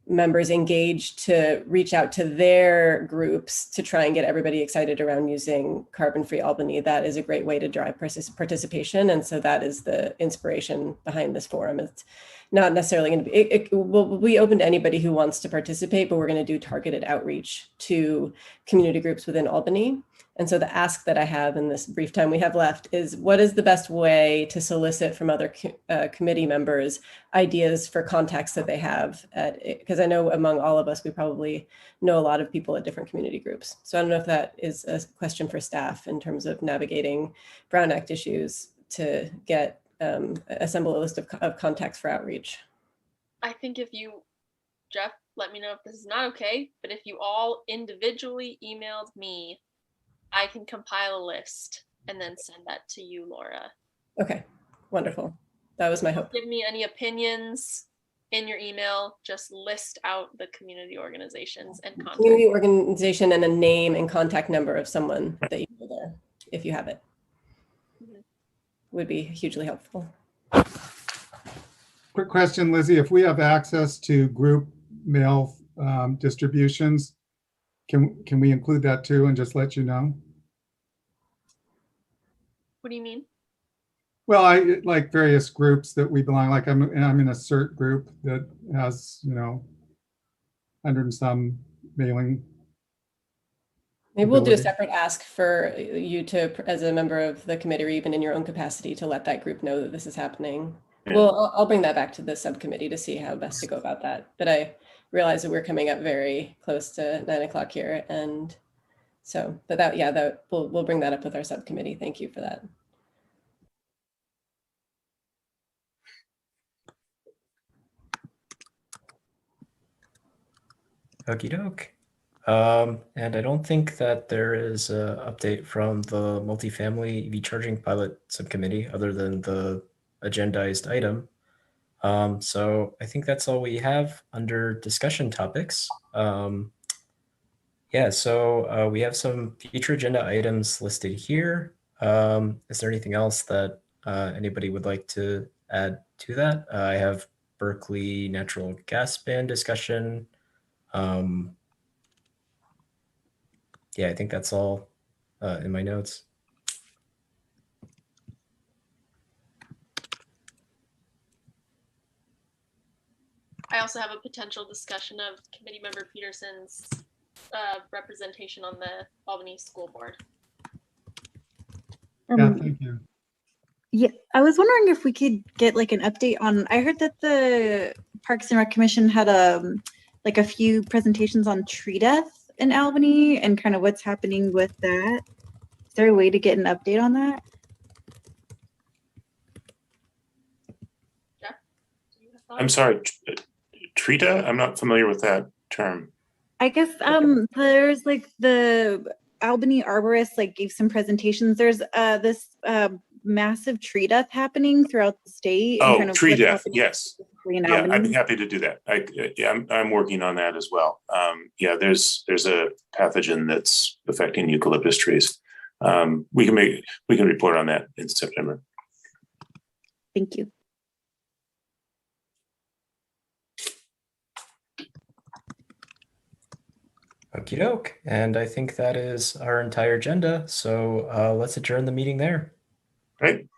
members engaged to reach out to their groups to try and get everybody excited around using carbon-free Albany, that is a great way to drive participation. And so that is the inspiration behind this forum. It's not necessarily going to be, it will be open to anybody who wants to participate, but we're going to do targeted outreach to community groups within Albany. And so the ask that I have in this brief time we have left is, what is the best way to solicit from other committee members ideas for contacts that they have? Because I know among all of us, we probably know a lot of people at different community groups. So I don't know if that is a question for staff in terms of navigating Brown Act issues to get assemble a list of contacts for outreach. I think Jeff, let me know if this is not okay, but if you all individually emailed me, I can compile a list and then send that to you, Laura. Okay, wonderful. That was my hope. Give me any opinions in your email, just list out the community organizations and contact. Community organization and a name and contact number of someone that you know there, if you have it. Would be hugely helpful. Quick question, Lizzie, if we have access to group mail distributions, can we include that too and just let you know? What do you mean? Well, I like various groups that we belong, like I'm in a CERT group that has, 100 and some mailing. Maybe we'll do a separate ask for you to, as a member of the committee or even in your own capacity, to let that group know that this is happening. Yeah. Well, I'll bring that back to the subcommittee to see how best to go about that. But I realize that we're coming up very close to 9 o'clock here. And so, but we'll bring that up with our subcommittee. Thank you for that. Okie doke. And I don't think that there is an update from the multifamily EV charging pilot subcommittee other than the agendized item. So I think that's all we have under discussion topics. Yeah, so we have some future agenda items listed here. Is there anything else that anybody would like to add to that? I have Berkeley natural gas ban discussion. Yeah, I think that's all in my notes. I also have a potential discussion of committee member Peterson's representation on the Albany School Board. Yeah, thank you. Yeah, I was wondering if we could get like an update on, I heard that the Parks and Rec Commission had like a few presentations on tree death in Albany and kind of what's happening with that. Is there a way to get an update on that? Jeff, do you have I'm thoughts? sorry, Trita? I'm not familiar with that term. I guess there's like the Albany arborists like gave some presentations. There's this massive tree death happening throughout the state. And Oh, kind of tree what's death, happening yes. specifically in Yeah, I'd be Albany. happy to do that. I'm working on that as well. Yeah, there's a pathogen that's affecting eucalyptus trees. We can report on that in September. Thank you. Okie doke. And I think that is our entire agenda. So let's adjourn the meeting there. Right?